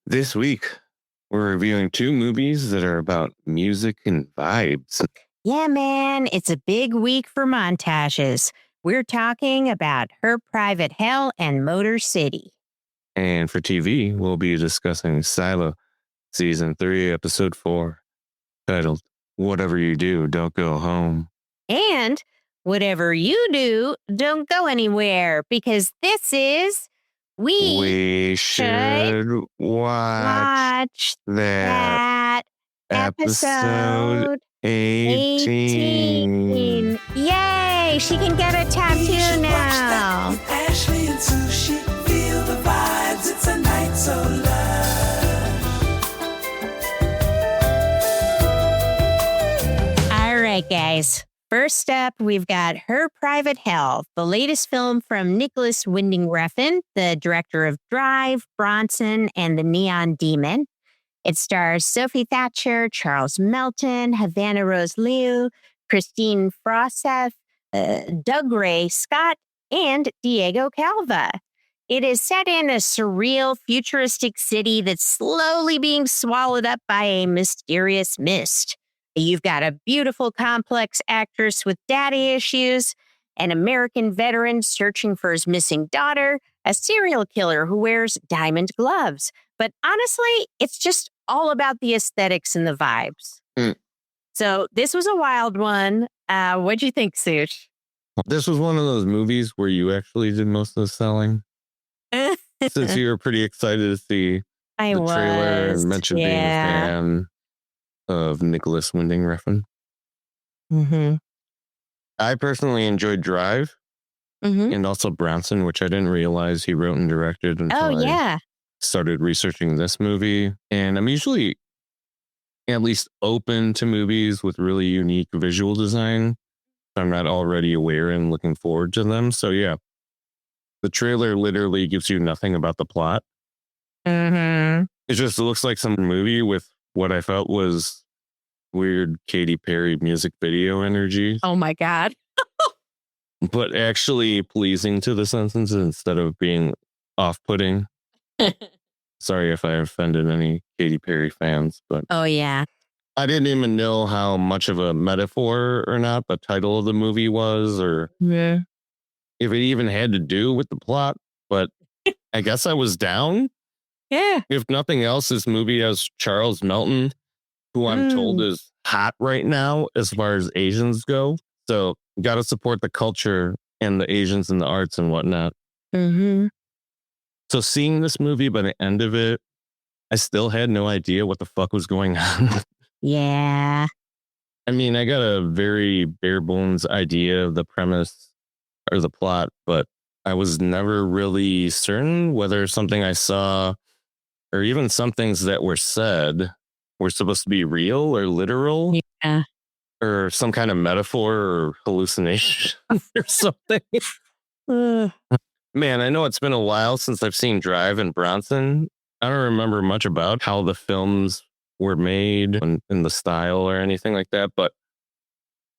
This week, we're reviewing two movies that are about music and vibes. Yeah, man, it's a big week for montages. We're talking about Her Private Hell and Motor City. And for TV, we'll be discussing Silo, Season 3, Episode 4, titled Whatever You Do, Don't Go Home. And whatever you do, don't go anywhere because this is We should watch that episode 18. Yay! She can get a tattoo now. With Ashley and Sushi, feel the vibes. It's a night so lush. All right, guys. First up, we've got Her Private Hell, the latest film from Nicholas Winding Refn, the director of Drive, Bronson, and The Neon Demon. It stars Sophie Thatcher, Charles Melton, Havana Rose Liu, Christine Froseth, Doug Ray Scott, and Diego Calva. It is set in a surreal, futuristic city that's slowly being swallowed up by a mysterious mist. You've got a beautiful, complex actress with daddy issues, an American veteran searching for his missing daughter, a serial killer who wears diamond gloves. But honestly, it's just all about the aesthetics and the vibes. So this was a wild one. What'd you think, Sush? This was one of those movies where you actually did most of the selling. Since you were pretty excited to see the trailer and mentioned being a fan of Nicholas Winding Refn. Mm-hmm. I personally enjoyed Drive and also Bronson, which I didn't realize he wrote and directed until I started researching this movie. And I'm usually at least open to movies with really unique visual design. I'm not already aware and looking forward to them. So yeah, the trailer literally gives you nothing about the plot. It just looks like some movie with what I felt was weird Katy Perry music video energy. Oh my God. But actually pleasing to the senses instead of being off-putting. Sorry if I offended any Katy Perry fans, but Oh yeah. I didn't even know how much of a metaphor or not the title of the movie was, or if it even had to do with the plot. But I guess I was down. Yeah. If nothing else, this movie has Charles Melton, who I'm told is hot right now as far as Asians go. So got to support the culture and the Asians and the arts and whatnot. So seeing this movie, by the end of it, I still had no idea what the fuck was going on. Yeah. I mean, I got a very bare bones idea of the premise or the plot, but I was never really certain whether something I saw or even some things that were said were supposed to be real or literal. Yeah. Or some kind of metaphor or hallucination or something. Man, I know it's been a while since I've seen Drive and Bronson. I don't remember much about how the films were made in the style or anything like that, but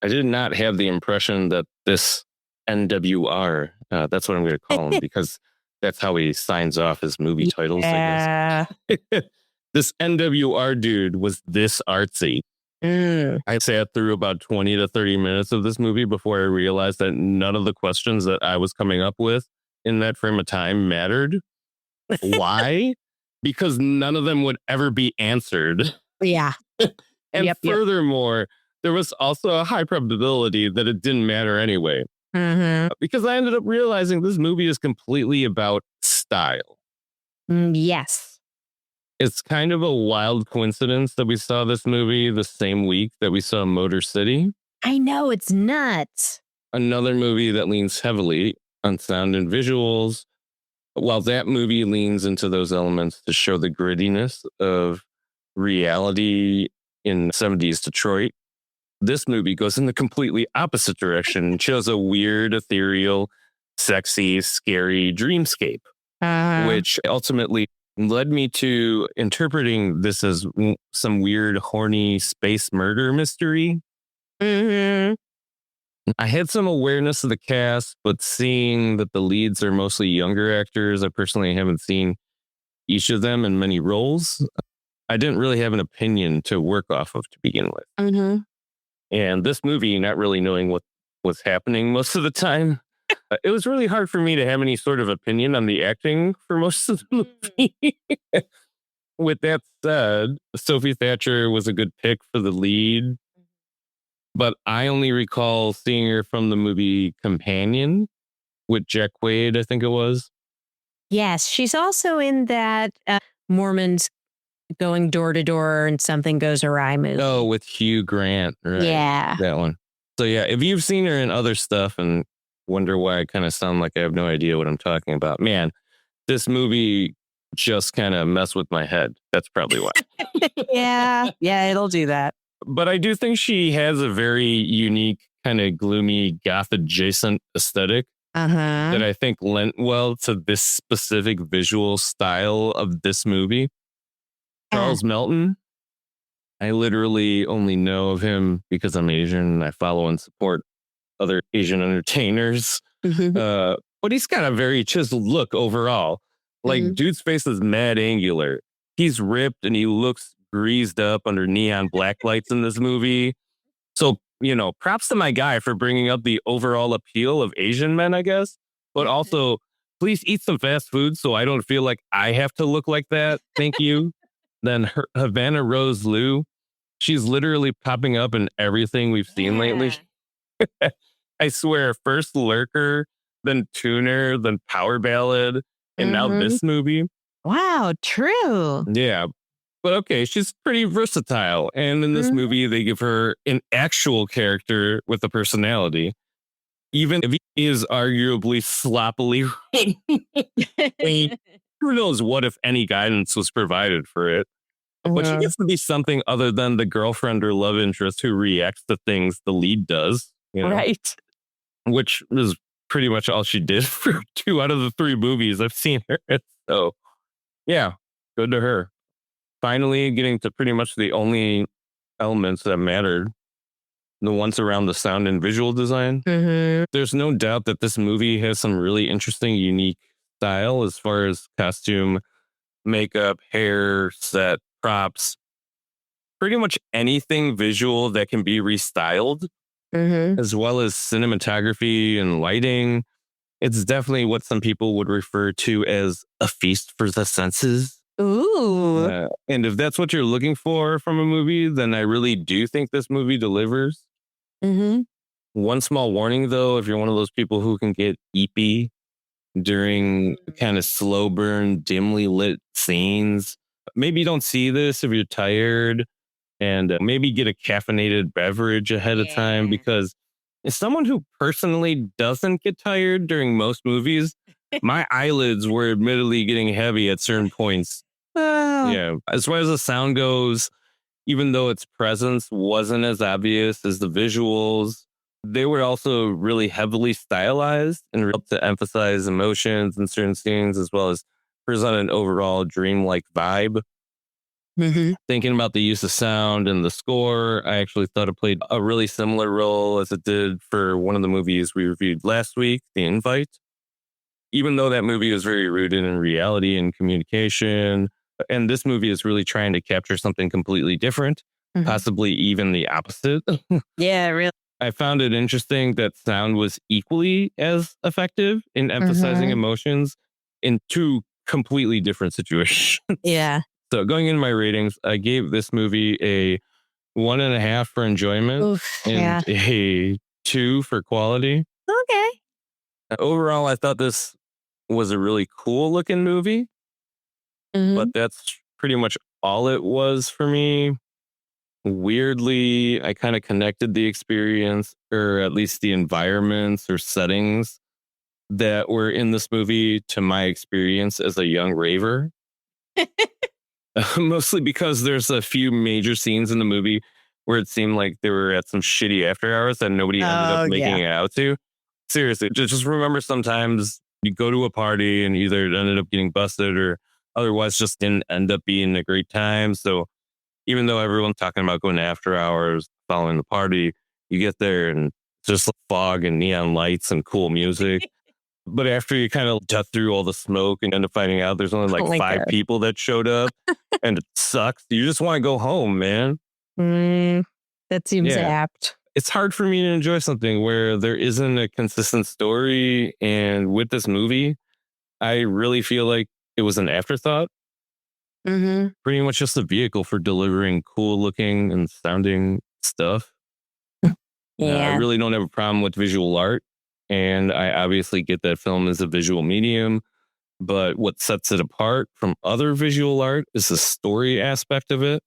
I did not have the impression that this NWR, that's what I'm going to call him because that's how he signs off his movie titles, I guess. This NWR dude was this artsy. I sat through about 20 to 30 minutes of this movie before I realized that none of the questions that I was coming up with in that frame of time mattered. Why? Because none of them would ever be answered. Yeah. And furthermore, there was also a high probability that it didn't matter anyway. Because I ended up realizing this movie is completely about style. Yes. It's kind of a wild coincidence that we saw this movie the same week that we saw Motor City. I know, it's nuts. Another movie that leans heavily on sound and visuals. While that movie leans into those elements to show the grittiness of reality in 70s Detroit, this movie goes in the completely opposite direction and shows a weird, ethereal, sexy, scary dreamscape, which ultimately led me to interpreting this as some weird, horny space murder mystery. I had some awareness of the cast, but seeing that the leads are mostly younger actors, I personally haven't seen each of them in many roles, I didn't really have an opinion to work off of to begin with. Mm-hmm. And this movie, not really knowing what was happening most of the time, it was really hard for me to have any sort of opinion on the acting for most of the movie. With that said, Sophie Thatcher was a good pick for the lead, but I only recall seeing her from the movie Companion with Jack Quaid, I think it was. Yes, she's also in that Mormons going door to door and something goes awry movie. Oh, with Hugh Grant, right? Yeah. That one. So yeah, if you've seen her in other stuff and wonder why I kind of sound like I have no idea what I'm talking about, man, this movie just kind of messed with my head. That's probably why. Yeah, it'll do that. But I do think she has a very unique, kind of gloomy, goth adjacent aesthetic that I think lent well to this specific visual style of this movie. Charles Melton, I literally only know of him because I'm Asian and I follow and support other Asian entertainers. But he's got a very chiseled look overall. Like, dude's face is mad angular. He's ripped and he looks greased up under neon black lights in this movie. So, props to my guy for bringing up the overall appeal of Asian men, I guess. But also, please eat some fast food so I don't feel like I have to look like that. Thank you. Then Havana Rose Liu, she's literally popping up in everything we've seen lately. I swear, first Lurker, then Tuner, then Power Ballad, and now this movie. Wow, true. Yeah. But okay, she's pretty versatile. And in this movie, they give her an actual character with a personality. Even if he is arguably sloppily written, who knows what, if any, guidance was provided for it. But she gets to be something other than the girlfriend or love interest who reacts to things the lead does. Right. Which is pretty much all she did for 2 out of the 3 movies I've seen her in. So, yeah, good to her. Finally getting to pretty much the only elements that mattered, the ones around the sound and visual design. There's no doubt that this movie has some really interesting, unique style as far as costume, makeup, hair, set, props, pretty much anything visual that can be restyled, as well as cinematography and lighting. It's definitely what some people would refer to as a feast for the senses. Ooh. And if that's what you're looking for from a movie, then I really do think this movie delivers. One small warning, though, if you're one of those people who can get eepy during kind of slow burn, dimly lit scenes, maybe you don't see this if you're tired, and maybe get a caffeinated beverage ahead of time, because as someone who personally doesn't get tired during most movies, my eyelids were admittedly getting heavy at certain points. Yeah. As far as the sound goes, even though its presence wasn't as obvious as the visuals, they were also really heavily stylized and helped to emphasize emotions in certain scenes, as well as present an overall dreamlike vibe. Thinking about the use of sound and the score, I actually thought it played a really similar role as it did for one of the movies we reviewed last week, The Invite. Even though that movie was very rooted in reality and communication, and this movie is really trying to capture something completely different, possibly even the opposite. Yeah, really. I found it interesting that sound was equally as effective in emphasizing emotions in 2 completely different situations. Yeah. So going into my ratings, I gave this movie a 1.5 for enjoyment and a 2 for quality. Okay. Overall, I thought this was a really cool looking movie, but that's pretty much all it was for me. Weirdly, I kind of connected the experience, or at least the environments or settings that were in this movie, to my experience as a young raver. Mostly because there's a few major scenes in the movie where it seemed like they were at some shitty after hours that nobody ended up making it out to. Seriously, just remember, sometimes you go to a party and either it ended up getting busted or otherwise just didn't end up being a great time. So even though everyone's talking about going to after hours following the party, you get there and it's just fog and neon lights and cool music. But after you kind of jet through all the smoke and end up finding out there's only like Oh my 5 God. people that showed up and it sucks, you just want to go home, man. That seems Yeah. apt. It's hard for me to enjoy something where there isn't a consistent story. And with this movie, I really feel like it was an afterthought, pretty much just a vehicle for delivering cool looking and sounding stuff. I Yeah. really don't have a problem with visual art. And I obviously get that film is a visual medium. But what sets it apart from other visual art is the story aspect of it,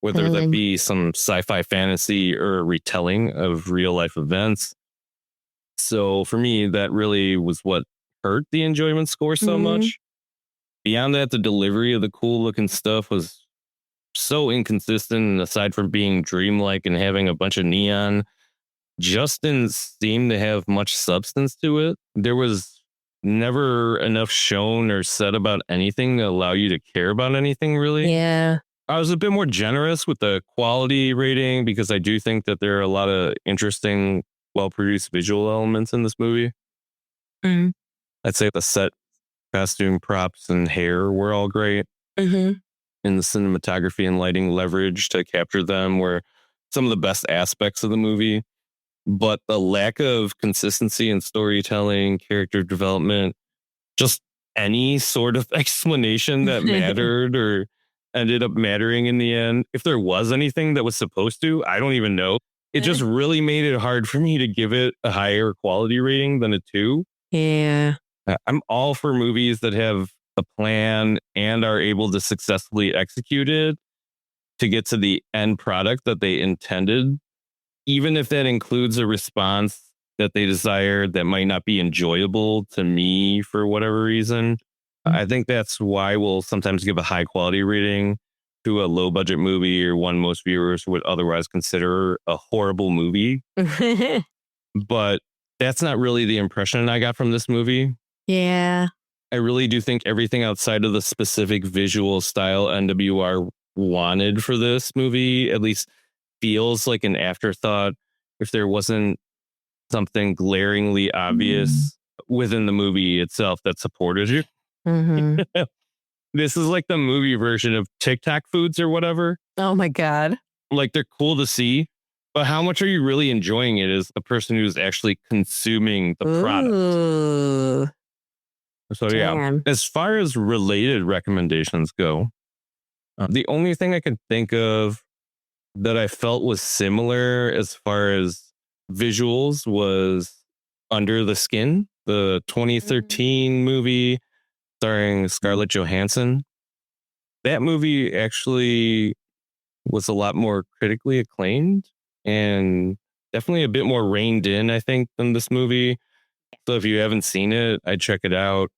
whether that be some sci-fi fantasy or a retelling of real life events. So for me, that really was what hurt the enjoyment score so much. Beyond that, the delivery of the cool looking stuff was so inconsistent. And aside from being dreamlike and having a bunch of neon, just didn't seem to have much substance to it. There was never enough shown or said about anything to allow you to care about anything, really. Yeah. I was a bit more generous with the quality rating because I do think that there are a lot of interesting, well-produced visual elements in this movie. I'd say the set, costume, props, and hair were all great. And the cinematography and lighting leverage to capture them were some of the best aspects of the movie. But the lack of consistency in storytelling, character development, just any sort of explanation that mattered or ended up mattering in the end, if there was anything that was supposed to, I don't even know. It just really made it hard for me to give it a higher quality rating than a 2. Yeah. I'm all for movies that have a plan and are able to successfully execute it to get to the end product that they intended, even if that includes a response that they desire that might not be enjoyable to me for whatever reason. I think that's why we'll sometimes give a high quality rating to a low budget movie or one most viewers would otherwise consider a horrible movie. But that's not really the impression I got from this movie. Yeah. I really do think everything outside of the specific visual style NWR wanted for this movie at least feels like an afterthought if there wasn't something glaringly obvious within the movie itself that supported you. This is like the movie version of TikTok foods or whatever. Oh my God. Like they're cool to see, but how much are you really enjoying it as the person who's actually consuming the product? Ooh. So yeah, Damn. as far as related recommendations go, the only thing I could think of that I felt was similar as far as visuals was Under the Skin, the 2013 movie starring Scarlett Johansson. That movie actually was a lot more critically acclaimed and definitely a bit more reined in, I think, than this movie. So if you haven't seen it, I'd check it out.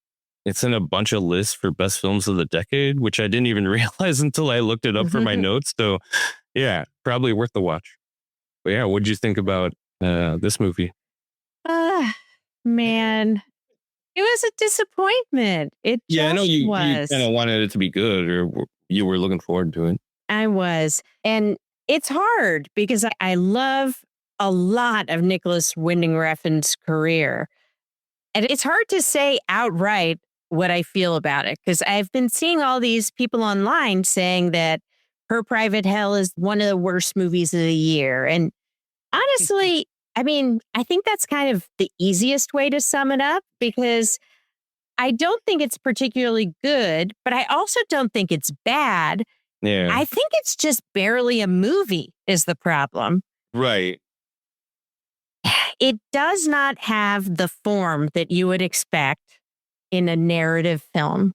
It's in a bunch of lists for best films of the decade, which I didn't even realize until I looked it up for my notes. So yeah, probably worth the watch. But yeah, what'd you think about this movie? Man, it was a disappointment. It Yeah, I know just you was. kind of wanted it to be good or you were looking forward to it. I was. And it's hard because I love a lot of Nicholas Winding Refn's career. And it's hard to say outright what I feel about it because I've been seeing all these people online saying that Her Private Hell is one of the worst movies of the year. And honestly, I mean, I think that's kind of the easiest way to sum it up because I don't think it's particularly good, but I also don't think it's bad. Yeah. I think it's just barely a movie is the problem. Right. It does not have the form that you would expect in a narrative film.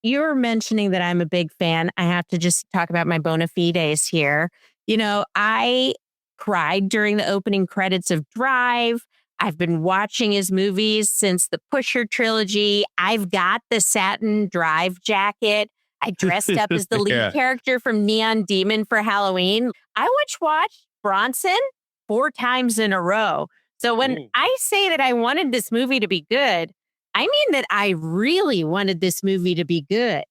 You were mentioning that I'm a big fan. I have to just talk about my bona fides here. You know, I cried during the opening credits of Drive. I've been watching his movies since the Pusher trilogy. I've got the satin Drive jacket. I dressed up as the lead character from Neon Demon for Halloween. I watched Bronson 4 times in a row. So when I say that I wanted this movie to be good, I mean that I really wanted this movie to be good.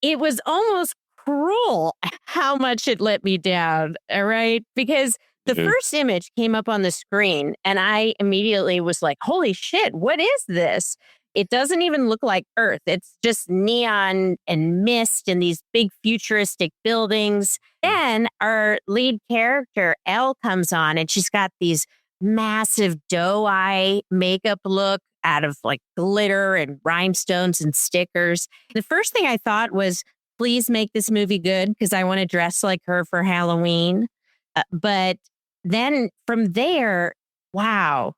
It was almost cruel how much it let me down, all right? Because The first image came up on the screen, and I immediately was like, holy shit, what is this? It doesn't even look like Earth. It's just neon and mist and these big futuristic buildings. Then our lead character, Elle, comes on, and she's got these massive doe eye makeup look out of like glitter and rhinestones and stickers. The first thing I thought was, please make this movie good because I want to dress like her for Halloween. But then from there, wow.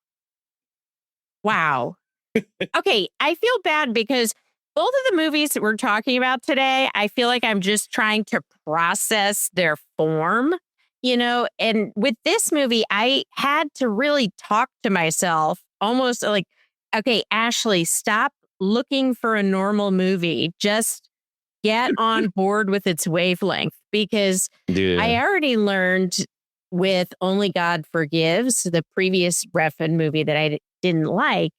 Okay, I feel bad because both of the movies that we're talking about today, I feel like I'm just trying to process their form, and with this movie, I had to really talk to myself almost like, okay, Ashley, stop looking for a normal movie. Just get on board with its wavelength because I already learned with Only God Forgives, the previous Refn movie that I didn't like.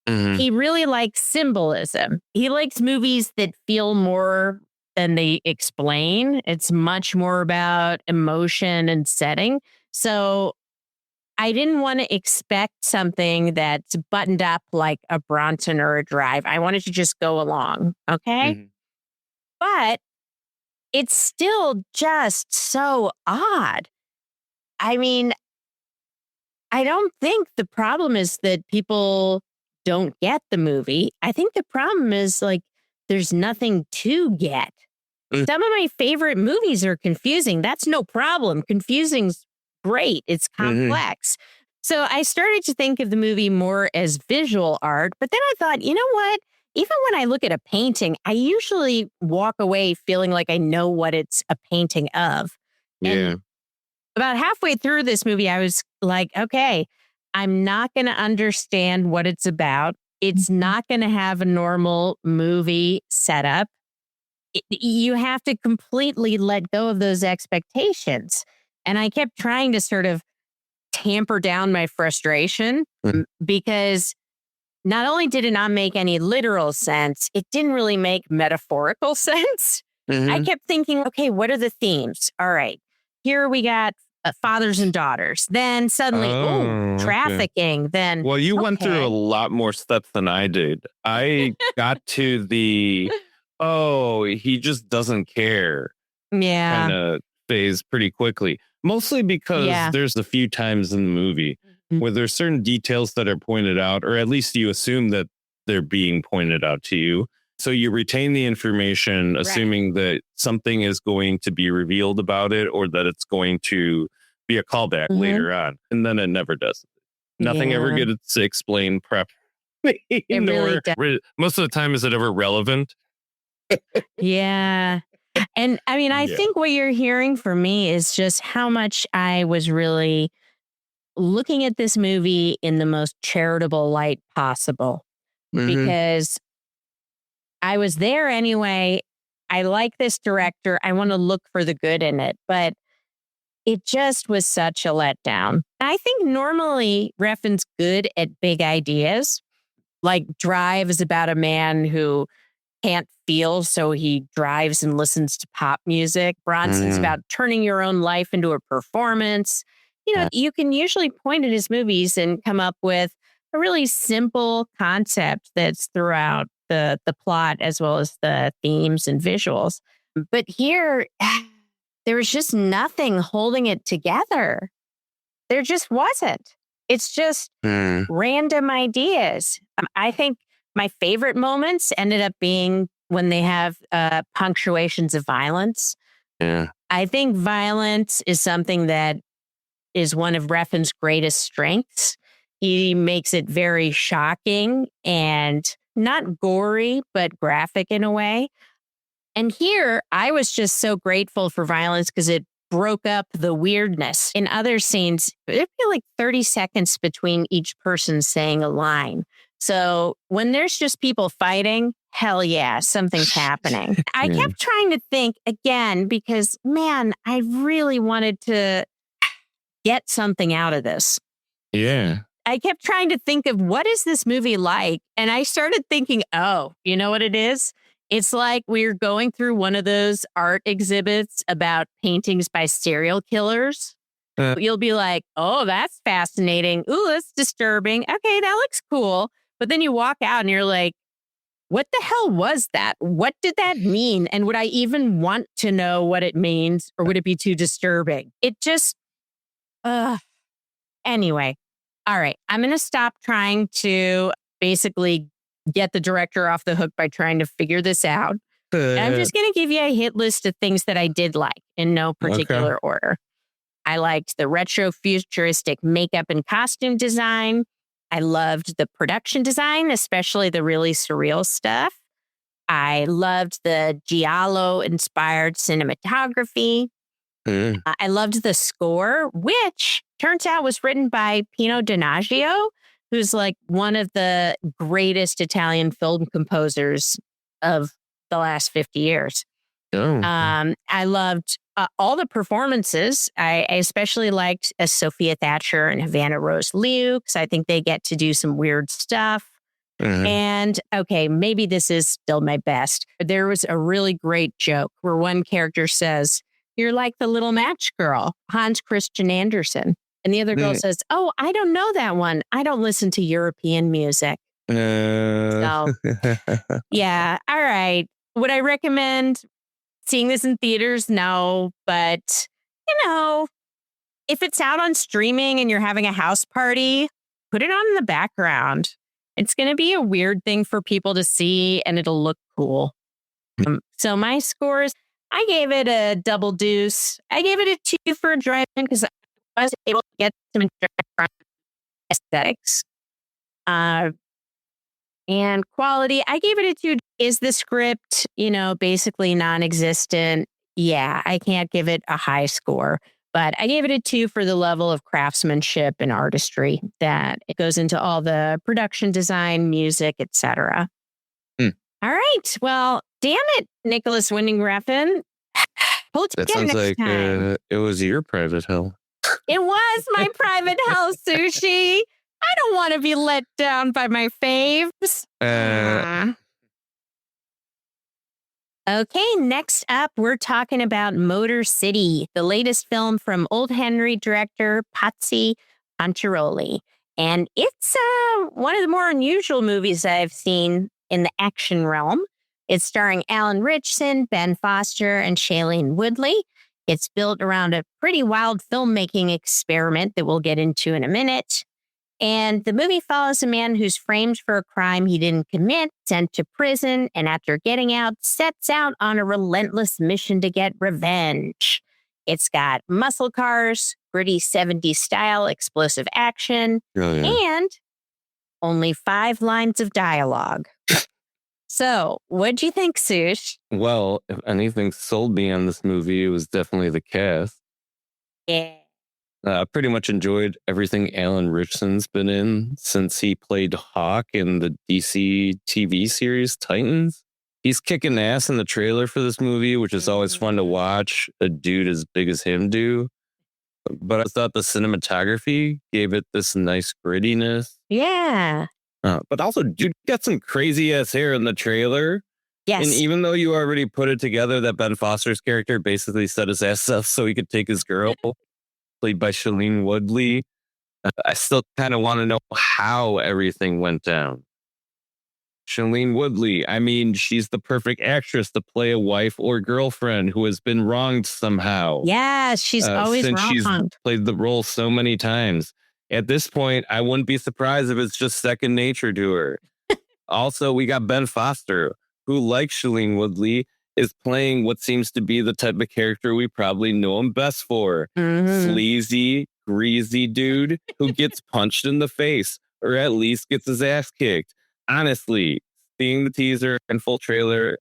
He really likes symbolism. He likes movies that feel more than they explain. It's much more about emotion and setting. So I didn't want to expect something that's buttoned up like a Bronson or a Drive. I wanted to just go along. Okay. But it's still just so odd. I mean, I don't think the problem is that people don't get the movie. I think the problem is like there's nothing to get. Some of my favorite movies are confusing. That's no problem. Confusing's great. It's complex. So I started to think of the movie more as visual art, but then I thought, you know what? Even when I look at a painting, I usually walk away feeling like I know what it's a painting of. And about halfway through this movie, I was like, okay, I'm not going to understand what it's about. It's not going to have a normal movie setup. You have to completely let go of those expectations. And I kept trying to sort of tamper down my frustration because not only did it not make any literal sense, it didn't really make metaphorical sense. I kept thinking, okay, what are the themes? All right, here we got fathers and daughters. Then suddenly, trafficking. Okay. Then, well, you went through a lot more steps than I did. I got to the, he just doesn't care kind of phase pretty quickly. Mostly because there's a few times in the movie where there's certain details that are pointed out, or at least you assume that they're being pointed out to you. So you retain the information, assuming that something is going to be revealed about it or that it's going to be a callback later on. And then it never does. Nothing ever gets explained properly. Most of the time, is it ever relevant? And I mean, I think what you're hearing from me is just how much I was really looking at this movie in the most charitable light possible because I was there anyway. I like this director. I want to look for the good in it, but it just was such a letdown. I think normally Refn's good at big ideas. Like Drive is about a man who can't feel, so he drives and listens to pop music. Bronson's about turning your own life into a performance. You can usually point at his movies and come up with a really simple concept that's throughout the plot as well as the themes and visuals. But here, there was just nothing holding it together. There just wasn't. It's just random ideas. I think my favorite moments ended up being when they have punctuations of violence. I think violence is something that is one of Refn's greatest strengths. He makes it very shocking and not gory, but graphic in a way. And here, I was just so grateful for violence because it broke up the weirdness. In other scenes, it'd be like 30 seconds between each person saying a line. So when there's just people fighting, hell yeah, something's happening. I kept trying to think again because, man, I really wanted to get something out of this. I kept trying to think of what is this movie like? And I started thinking, you know what it is? It's like we're going through one of those art exhibits about paintings by serial killers. You'll be like, oh, that's fascinating. Ooh, that's disturbing. Okay, that looks cool. But then you walk out and you're like, what the hell was that? What did that mean? And would I even want to know what it means, or would it be too disturbing? It just, anyway. All right. I'm going to stop trying to basically get the director off the hook by trying to figure this out. And I'm just going to give you a hit list of things that I did like in no particular order. I liked the retro futuristic makeup and costume design. I loved the production design, especially the really surreal stuff. I loved the Giallo-inspired cinematography. I loved the score, which turns out was written by Pino Donaggio, who's like one of the greatest Italian film composers of the last 50 years. I loved all the performances. I especially liked Sophia Thatcher and Havana Rose Liu, because I think they get to do some weird stuff. And okay, maybe this is still my best. There was a really great joke where one character says, "You're like the little match girl, Hans Christian Andersen." And the other girl says, "Oh, I don't know that one. I don't listen to European music." So, yeah. All right. Would I recommend seeing this in theaters? No. But, if it's out on streaming and you're having a house party, put it on in the background. It's going to be a weird thing for people to see, and it'll look cool. So my scores, I gave it a double deuce. I gave it a 2 for a drive-in because I was able to get some aesthetics. And quality, I gave it a 2. Is the script, basically non-existent? Yeah, I can't give it a high score. But I gave it a 2 for the level of craftsmanship and artistry that it goes into all the production design, music, etc. All right. Well, damn it, Nicholas Winding Refn. Pull it That together sounds next like time. it was your private hell. It was my private hell, Sushi. I don't want to be let down by my faves. Okay, next up, we're talking about Motor City, the latest film from Old Henry director Pazzi Panciaroli. And it's one of the more unusual movies I've seen in the action realm. It's starring Alan Ritchson, Ben Foster, and Shailene Woodley. It's built around a pretty wild filmmaking experiment that we'll get into in a minute. And the movie follows a man who's framed for a crime he didn't commit, sent to prison, and after getting out, sets out on a relentless mission to get revenge. It's got muscle cars, gritty 70s style, explosive action, and only 5 lines of dialogue. So, what'd you think, Sush? Well, if anything sold me on this movie, it was definitely the cast. Yeah. Pretty much enjoyed everything Alan Ritchson's been in since he played Hawk in the DC TV series Titans. He's kicking ass in the trailer for this movie, which is always fun to watch a dude as big as him do. But I thought the cinematography gave it this nice grittiness. Yeah. But also, dude got some crazy ass hair in the trailer. Yes. And even though you already put it together that Ben Foster's character basically set his ass up so he could take his girl, played by Shailene Woodley, I still kind of want to know how everything went down. Shailene Woodley, I mean, she's the perfect actress to play a wife or girlfriend who has been wronged somehow. Yeah, she's always since wronged. She's played the role so many times. At this point, I wouldn't be surprised if it's just second nature to her. Also, we got Ben Foster, who, like Shailene Woodley, is playing what seems to be the type of character we probably know him best for. Sleazy, greasy dude who gets punched in the face, or at least gets his ass kicked. Honestly, seeing the teaser and full trailer,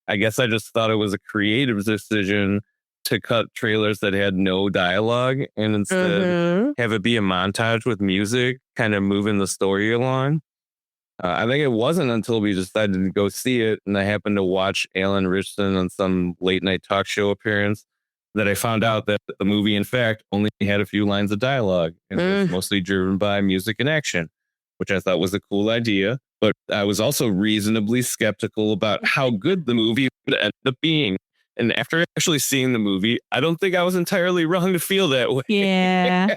I guess I just thought it was a creative decision to cut trailers that had no dialogue and instead have it be a montage with music, kind of moving the story along. I think it wasn't until we decided to go see it and I happened to watch Alan Ritchson on some late night talk show appearance that I found out that the movie, in fact, only had a few lines of dialogue and was mostly driven by music and action, which I thought was a cool idea. But I was also reasonably skeptical about how good the movie would end up being And after actually seeing the movie, I don't think I was entirely wrong to feel that way. Yeah.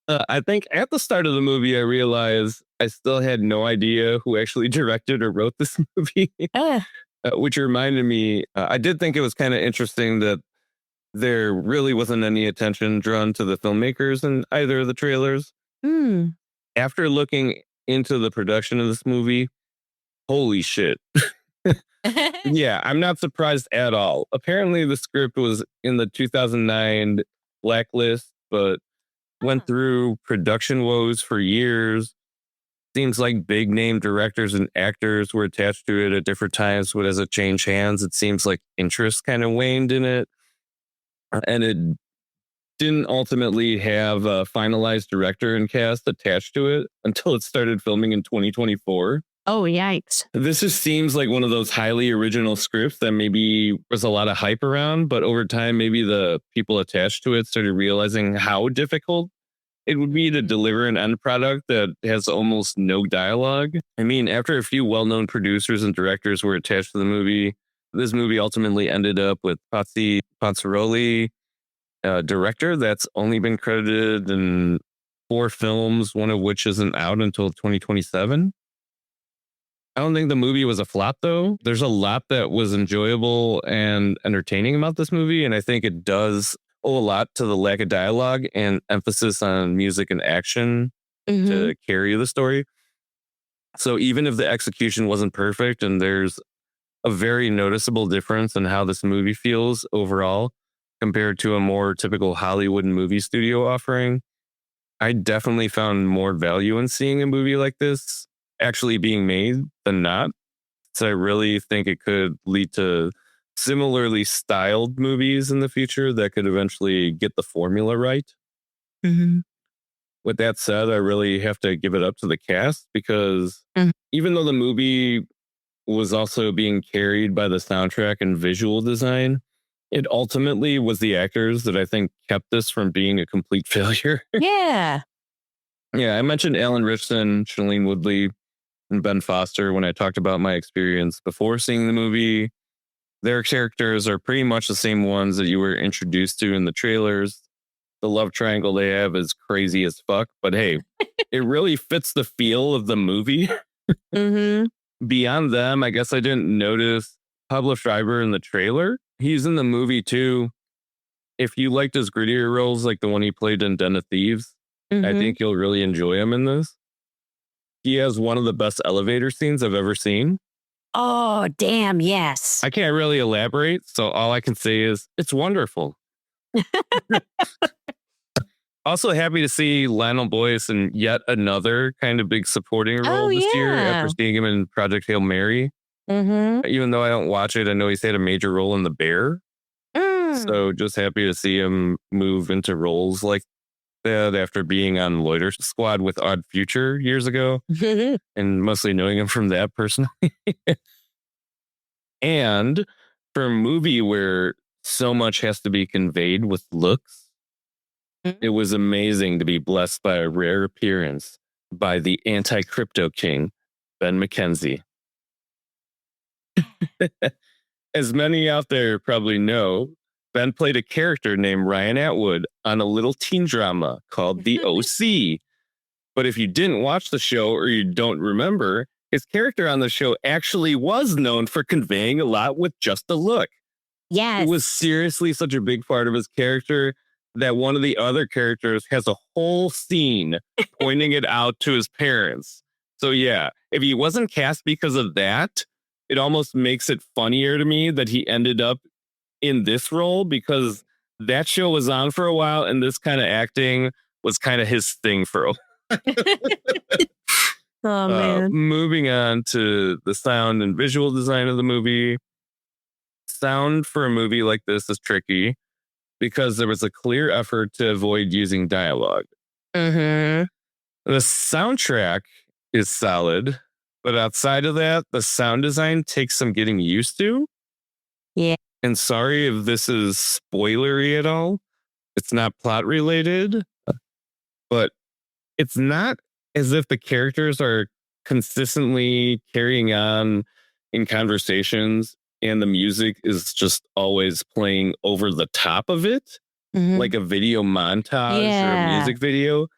I think at the start of the movie, I realized I still had no idea who actually directed or wrote this movie, Ugh. which reminded me, I did think it was kind of interesting that there really wasn't any attention drawn to the filmmakers in either of the trailers. Mm. After looking into the production of this movie, holy shit. Yeah, I'm not surprised at all. Apparently, the script was in the 2009 blacklist, but went through production woes for years. Seems like big name directors and actors were attached to it at different times, but as it changed hands, it seems like interest kind of waned in it. And it didn't ultimately have a finalized director and cast attached to it until it started filming in 2024. Oh, yikes. This just seems like one of those highly original scripts that maybe was a lot of hype around, but over time, maybe the people attached to it started realizing how difficult it would be to deliver an end product that has almost no dialogue. I mean, after a few well-known producers and directors were attached to the movie, this movie ultimately ended up with Pazzi Panzaroli, a director that's only been credited in 4 films, one of which isn't out until 2027. I don't think the movie was a flop, though. There's a lot that was enjoyable and entertaining about this movie, and I think it does owe a lot to the lack of dialogue and emphasis on music and action to carry the story. So even if the execution wasn't perfect, and there's a very noticeable difference in how this movie feels overall compared to a more typical Hollywood movie studio offering, I definitely found more value in seeing a movie like this actually being made than not. So I really think it could lead to similarly styled movies in the future that could eventually get the formula right. With that said, I really have to give it up to the cast because even though the movie was also being carried by the soundtrack and visual design, it ultimately was the actors that I think kept this from being a complete failure. Yeah. Yeah, I mentioned Alan Ritchson, Shailene Woodley, and Ben Foster when I talked about my experience before seeing the movie. Their characters are pretty much the same ones that you were introduced to in the trailers. The love triangle they have is crazy as fuck, but hey, it really fits the feel of the movie. Beyond them, I guess I didn't notice Pablo Schreiber in the trailer. He's in the movie too. If you liked his grittier roles, like the one he played in Den of Thieves, I think you'll really enjoy him in this. He has one of the best elevator scenes I've ever seen. Oh, damn, yes. I can't really elaborate, so all I can say is it's wonderful. Also happy to see Lionel Boyce in yet another kind of big supporting role this year after seeing him in Project Hail Mary. Even though I don't watch it, I know he's had a major role in The Bear. So just happy to see him move into roles like that after being on Loiter Squad with Odd Future years ago and mostly knowing him from that personally. And for a movie where so much has to be conveyed with looks, it was amazing to be blessed by a rare appearance by the anti-crypto king, Ben McKenzie. As many out there probably know, Ben played a character named Ryan Atwood on a little teen drama called The OC. But if you didn't watch the show or you don't remember, his character on the show actually was known for conveying a lot with just a look. Yes. It was seriously such a big part of his character that one of the other characters has a whole scene pointing it out to his parents. So yeah, if he wasn't cast because of that, it almost makes it funnier to me that he ended up in this role because that show was on for a while and this kind of acting was kind of his thing for a while. Oh, man. Moving on to the sound and visual design of the movie. Sound for a movie like this is tricky because there was a clear effort to avoid using dialogue. The soundtrack is solid, but outside of that, the sound design takes some getting used to. Yeah. And sorry if this is spoilery at all. It's not plot related, but it's not as if the characters are consistently carrying on in conversations and the music is just always playing over the top of it, like a video montage or a music video.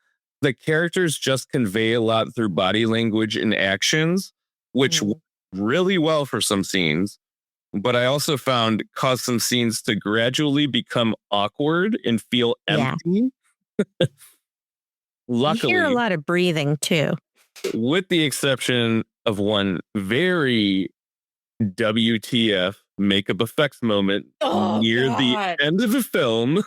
The characters just convey a lot through body language and actions, which work really well for some scenes. But I also found caused some scenes to gradually become awkward and feel empty. Luckily, you hear a lot of breathing too, with the exception of one very WTF makeup effects moment near the end of the film,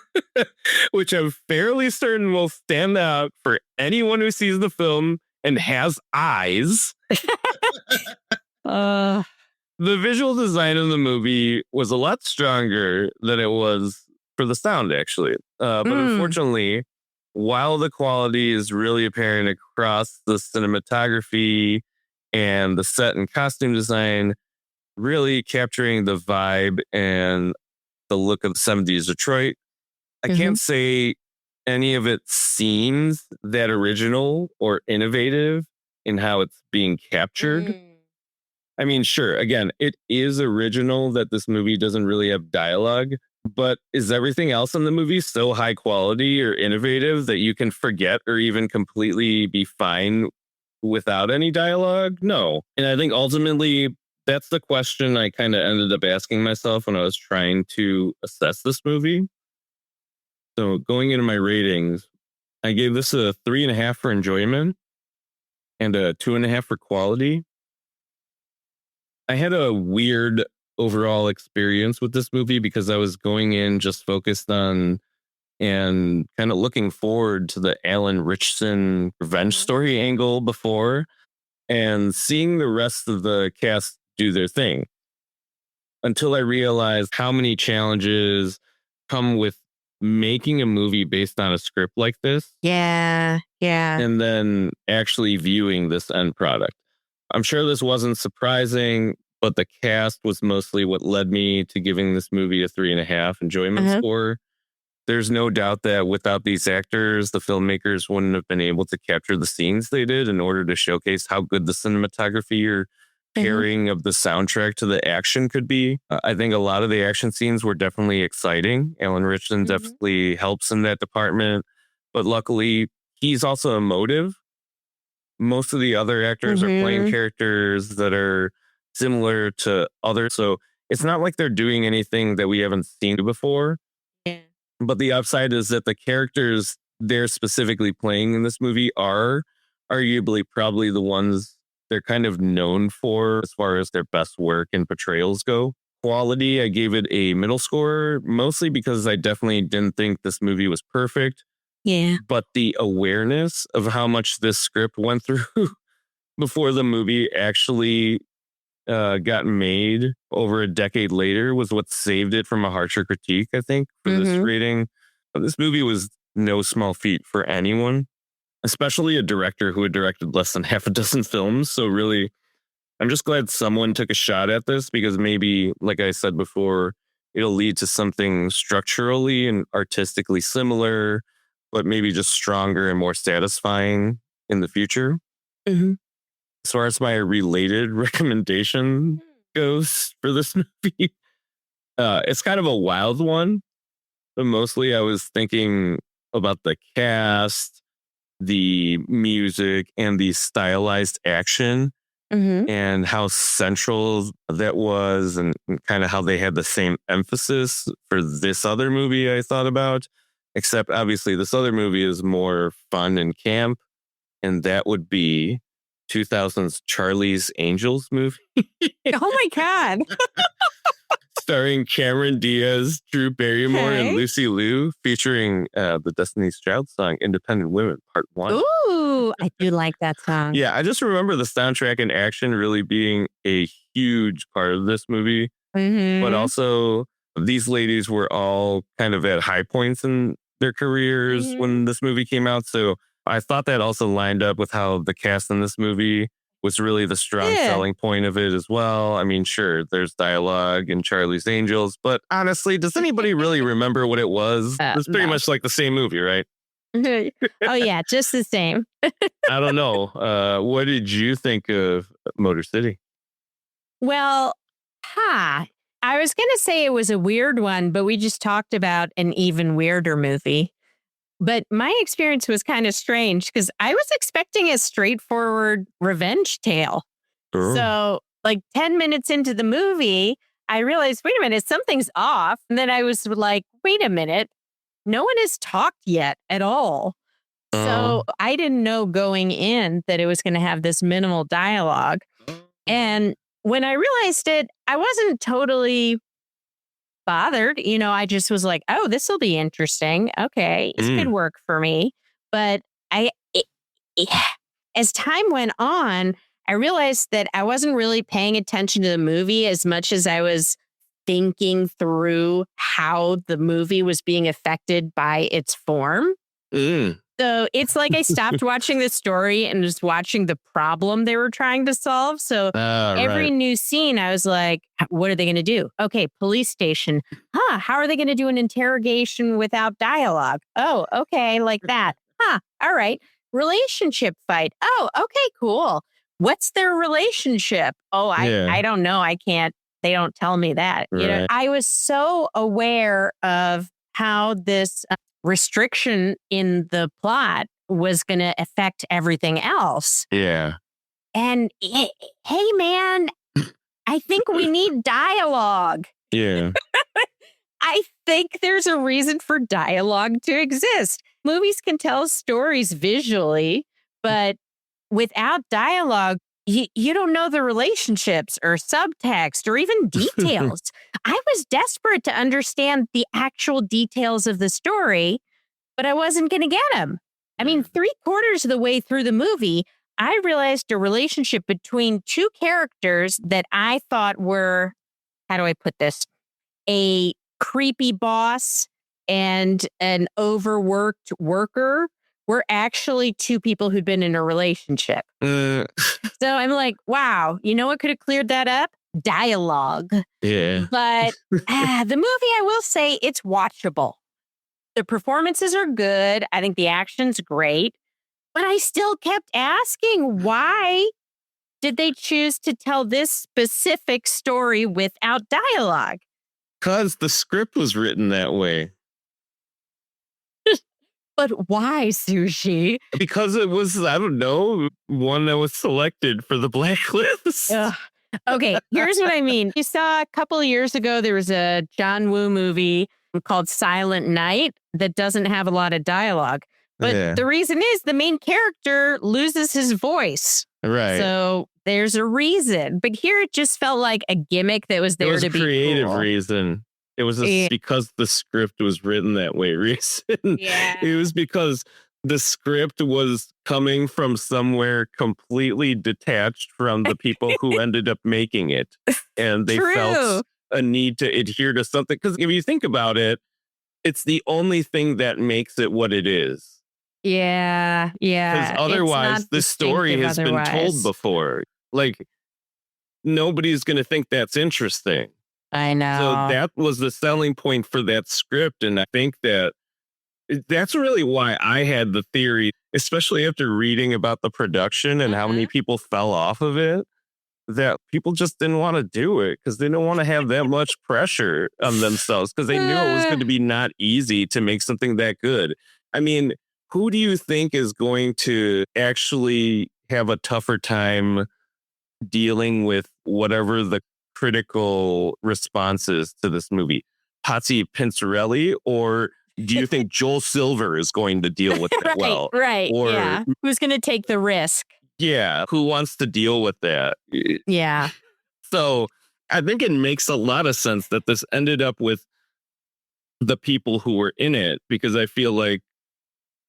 which I'm fairly certain will stand out for anyone who sees the film and has eyes. The visual design of the movie was a lot stronger than it was for the sound, actually. But unfortunately, while the quality is really apparent across the cinematography and the set and costume design, really capturing the vibe and the look of 70s Detroit, I can't say any of it seems that original or innovative in how it's being captured. I mean, sure, again, it is original that this movie doesn't really have dialogue, but is everything else in the movie so high quality or innovative that you can forget or even completely be fine without any dialogue? No. And I think ultimately that's the question I kind of ended up asking myself when I was trying to assess this movie. So going into my ratings, I gave this a 3.5 for enjoyment and a 2.5 for quality. I had a weird overall experience with this movie because I was going in just focused on and kind of looking forward to the Alan Ritchson revenge story angle before and seeing the rest of the cast do their thing until I realized how many challenges come with making a movie based on a script like this. Yeah. And then actually viewing this end product. I'm sure this wasn't surprising, but the cast was mostly what led me to giving this movie a 3.5 enjoyment score. There's no doubt that without these actors, the filmmakers wouldn't have been able to capture the scenes they did in order to showcase how good the cinematography or pairing of the soundtrack to the action could be. I think a lot of the action scenes were definitely exciting. Alan Ritchson definitely helps in that department, but luckily he's also emotive. Most of the other actors are playing characters that are similar to others. So it's not like they're doing anything that we haven't seen before. Yeah. But the upside is that the characters they're specifically playing in this movie are arguably probably the ones they're kind of known for as far as their best work and portrayals go. Quality, I gave it a middle score, mostly because I definitely didn't think this movie was perfect. Yeah. But the awareness of how much this script went through before the movie actually got made over a decade later was what saved it from a harsher critique, I think, for this rating. This movie was no small feat for anyone, especially a director who had directed less than half a dozen films. So really, I'm just glad someone took a shot at this because maybe, like I said before, it'll lead to something structurally and artistically similar, but maybe just stronger and more satisfying in the future. As far as my related recommendation goes for this movie, it's kind of a wild one, but mostly I was thinking about the cast, the music, and the stylized action and how central that was and kind of how they had the same emphasis for this other movie I thought about. Except obviously this other movie is more fun and camp, and that would be 2000's Charlie's Angels movie. Oh my God. Starring Cameron Diaz, Drew Barrymore, and Lucy Liu, featuring the Destiny's Child song Independent Women Part 1. Ooh, I do like that song. Yeah, I just remember the soundtrack and action really being a huge part of this movie. But also, these ladies were all kind of at high points in their careers when this movie came out. So I thought that also lined up with how the cast in this movie was really the strong selling point of it as well. I mean, sure, there's dialogue in Charlie's Angels, but honestly, does anybody really remember what it was? It's pretty much like the same movie, right? Oh, yeah, just the same. I don't know. What did you think of Motor City? Well, I was going to say it was a weird one, but we just talked about an even weirder movie. But my experience was kind of strange because I was expecting a straightforward revenge tale. Sure. So, like 10 minutes into the movie, I realized, wait a minute, something's off. And then I was like, wait a minute, no one has talked yet at all. So I didn't know going in that it was going to have this minimal dialogue. And when I realized it, I wasn't totally bothered. I just was like, oh, this will be interesting. Okay, this could work for me. But as time went on, I realized that I wasn't really paying attention to the movie as much as I was thinking through how the movie was being affected by its form. So it's like I stopped watching the story and just watching the problem they were trying to solve. So every new scene, I was like, what are they going to do? Okay, police station. How are they going to do an interrogation without dialogue? Oh, okay, like that. All right. Relationship fight. Oh, okay, cool. What's their relationship? Oh, I don't know. I can't. They don't tell me that. Right. I was so aware of how this restriction in the plot was going to affect everything else. Yeah. And hey, man, I think we need dialogue. Yeah. I think there's a reason for dialogue to exist. Movies can tell stories visually, but without dialogue, you don't know the relationships or subtext or even details. I was desperate to understand the actual details of the story, but I wasn't going to get them. I mean, 3/4 of the way through the movie, I realized a relationship between two characters that I thought were, how do I put this? A creepy boss and an overworked worker were actually two people who'd been in a relationship. So I'm like, wow, you know what could have cleared that up? Dialogue. Yeah. But the movie, I will say, it's watchable. The performances are good. I think the action's great. But I still kept asking, why did they choose to tell this specific story without dialogue? Because the script was written that way. But why, Sushi? Because it was, I don't know, one that was selected for the blacklist. Okay, here's what I mean. You saw a couple of years ago, there was a John Woo movie called Silent Night that doesn't have a lot of dialogue. But the reason is the main character loses his voice. Right. So there's a reason. But here it just felt like a gimmick that was there to be cool. It was a creative reason. It was because the script was written that way reason. Yeah. It was because the script was coming from somewhere completely detached from the people who ended up making it. And they felt a need to adhere to something. Because if you think about it, it's the only thing that makes it what it is. Yeah. Because otherwise, this story has been told before. Like, nobody's going to think that's interesting. I know. So that was the selling point for that script. And I think that's really why I had the theory, especially after reading about the production and how many people fell off of it, that people just didn't want to do it because they didn't want to have that much pressure on themselves because they knew it was going to be not easy to make something that good. I mean, who do you think is going to actually have a tougher time dealing with whatever the critical responses to this movie? Patsy Pincerelli, or do you think Joel Silver is going to deal with it well? Right. Or, yeah. Who's going to take the risk? Yeah. Who wants to deal with that? Yeah. So I think it makes a lot of sense that this ended up with the people who were in it, because I feel like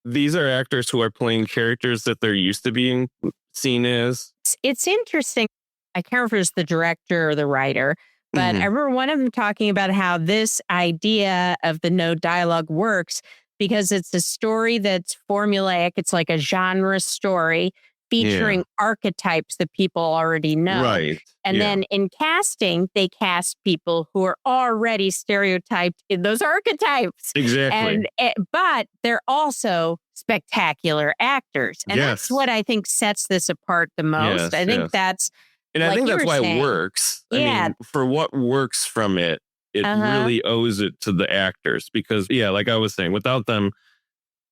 these are actors who are playing characters that they're used to being seen as. It's interesting. I can't remember if it's the director or the writer, but I remember one of them talking about how this idea of the no dialogue works because it's a story that's formulaic. It's like a genre story featuring archetypes that people already know. Right. And then in casting, they cast people who are already stereotyped in those archetypes. Exactly. But they're also spectacular actors. And that's what I think sets this apart the most. I think that's And I Like think you that's were why saying. it works. I Yeah. mean, for what works from it, it Uh-huh. really owes it to the actors because, yeah, like I was saying, without them,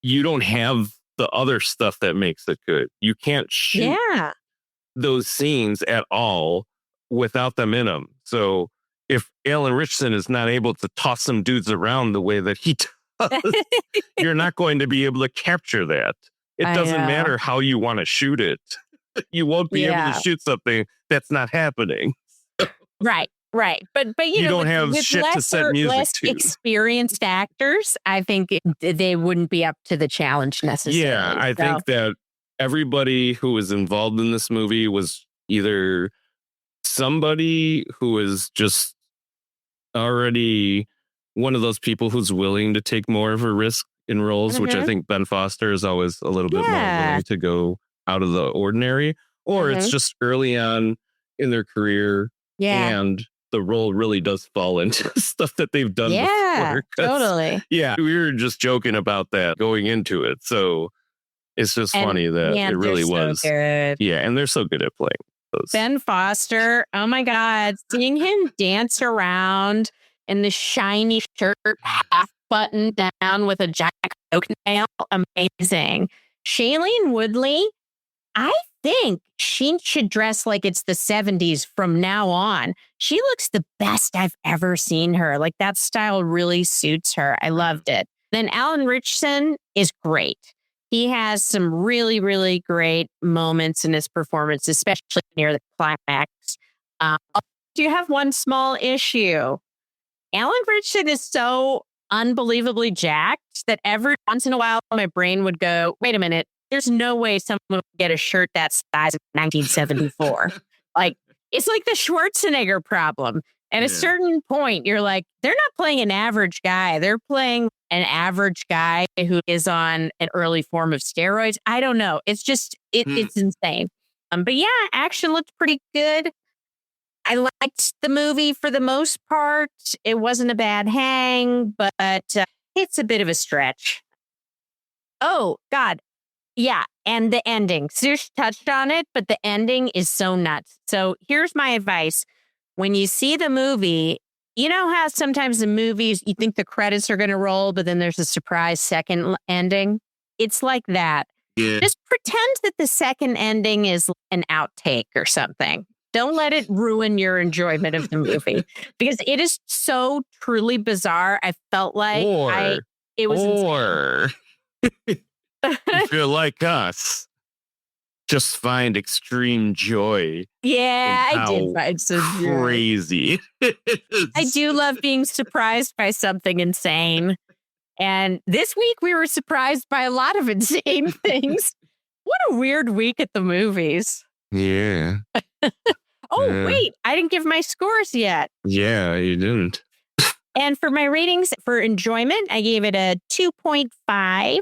you don't have the other stuff that makes it good. You can't shoot Yeah. those scenes at all without them in them. So if Alan Richson is not able to toss some dudes around the way that he does, you're not going to be able to capture that. It I doesn't know. matter how you want to shoot it. You won't be able to Yeah. shoot something that's not happening. Right. But You don't have with shit to set music less to. experienced actors, I think they wouldn't be up to the challenge necessarily. Yeah, I think that everybody who was involved in this movie was either somebody who is just already one of those people who's willing to take more of a risk in roles, which I think Ben Foster is always a little bit more willing to go out of the ordinary, or it's just early on in their career and the role really does fall into stuff that they've done before. Totally. Yeah, we were just joking about that going into it. So it's just funny that it really was. Good. Yeah, and they're so good at playing those. Ben Foster, oh my God, seeing him dance around in the shiny shirt, half buttoned down with a giant oak nail, amazing. Shailene Woodley, I think she should dress like it's the 70s from now on. She looks the best I've ever seen her. Like that style really suits her. I loved it. Then Alan Richson is great. He has some really, really great moments in his performance, especially near the climax. Do you have one small issue? Alan Richson is so unbelievably jacked that every once in a while my brain would go, wait a minute, there's no way someone would get a shirt that size in 1974. Like, it's like the Schwarzenegger problem. At a certain point, you're like, they're not playing an average guy. They're playing an average guy who is on an early form of steroids. I don't know. It's just, it's insane. But yeah, action looked pretty good. I liked the movie for the most part. It wasn't a bad hang, but it's a bit of a stretch. Oh, God. Yeah. And the ending. Sush touched on it, but the ending is so nuts. So here's my advice. When you see the movie, you know how sometimes the movies, you think the credits are going to roll, but then there's a surprise second ending? It's like that. Yeah. Just pretend that the second ending is an outtake or something. Don't let it ruin your enjoyment of the movie because it is so truly bizarre. I felt like it was. If you're like us, just find extreme joy. Yeah, I did find some crazy. I do love being surprised by something insane. And this week we were surprised by a lot of insane things. What a weird week at the movies. Yeah. Wait, I didn't give my scores yet. Yeah, you didn't. And for my ratings for enjoyment, I gave it a 2.5.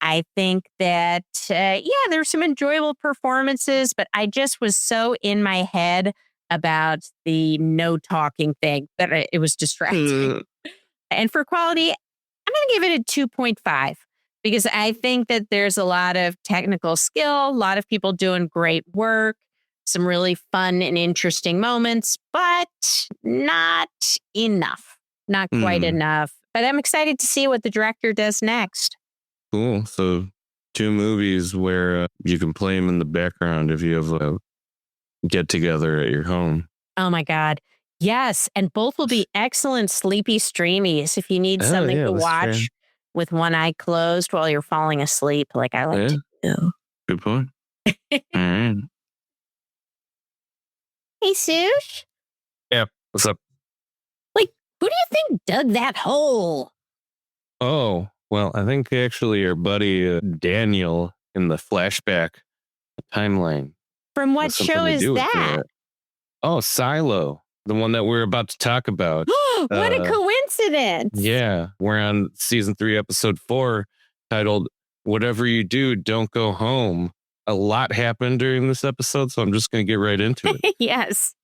I think that, there were some enjoyable performances, but I just was so in my head about the no talking thing that it was distracting. And for quality, I'm going to give it a 2.5 because I think that there's a lot of technical skill, a lot of people doing great work, some really fun and interesting moments, but not enough. Not quite enough, but I'm excited to see what the director does next. Cool. So 2 movies where you can play them in the background if you have a get together at your home. Oh my God. Yes. And both will be excellent sleepy streamies if you need something to watch with one eye closed while you're falling asleep, like I like to do. Good point. All right. Hey, Sush. Yeah. What's up? Who do you think dug that hole? Oh, well, I think actually your buddy Daniel in the flashback timeline. From what show is that? Oh, Silo, the one that we're about to talk about. What a coincidence. Yeah, we're on season 3, episode 4, titled Whatever You Do, Don't Go Home. A lot happened during this episode, so I'm just going to get right into it. Yes.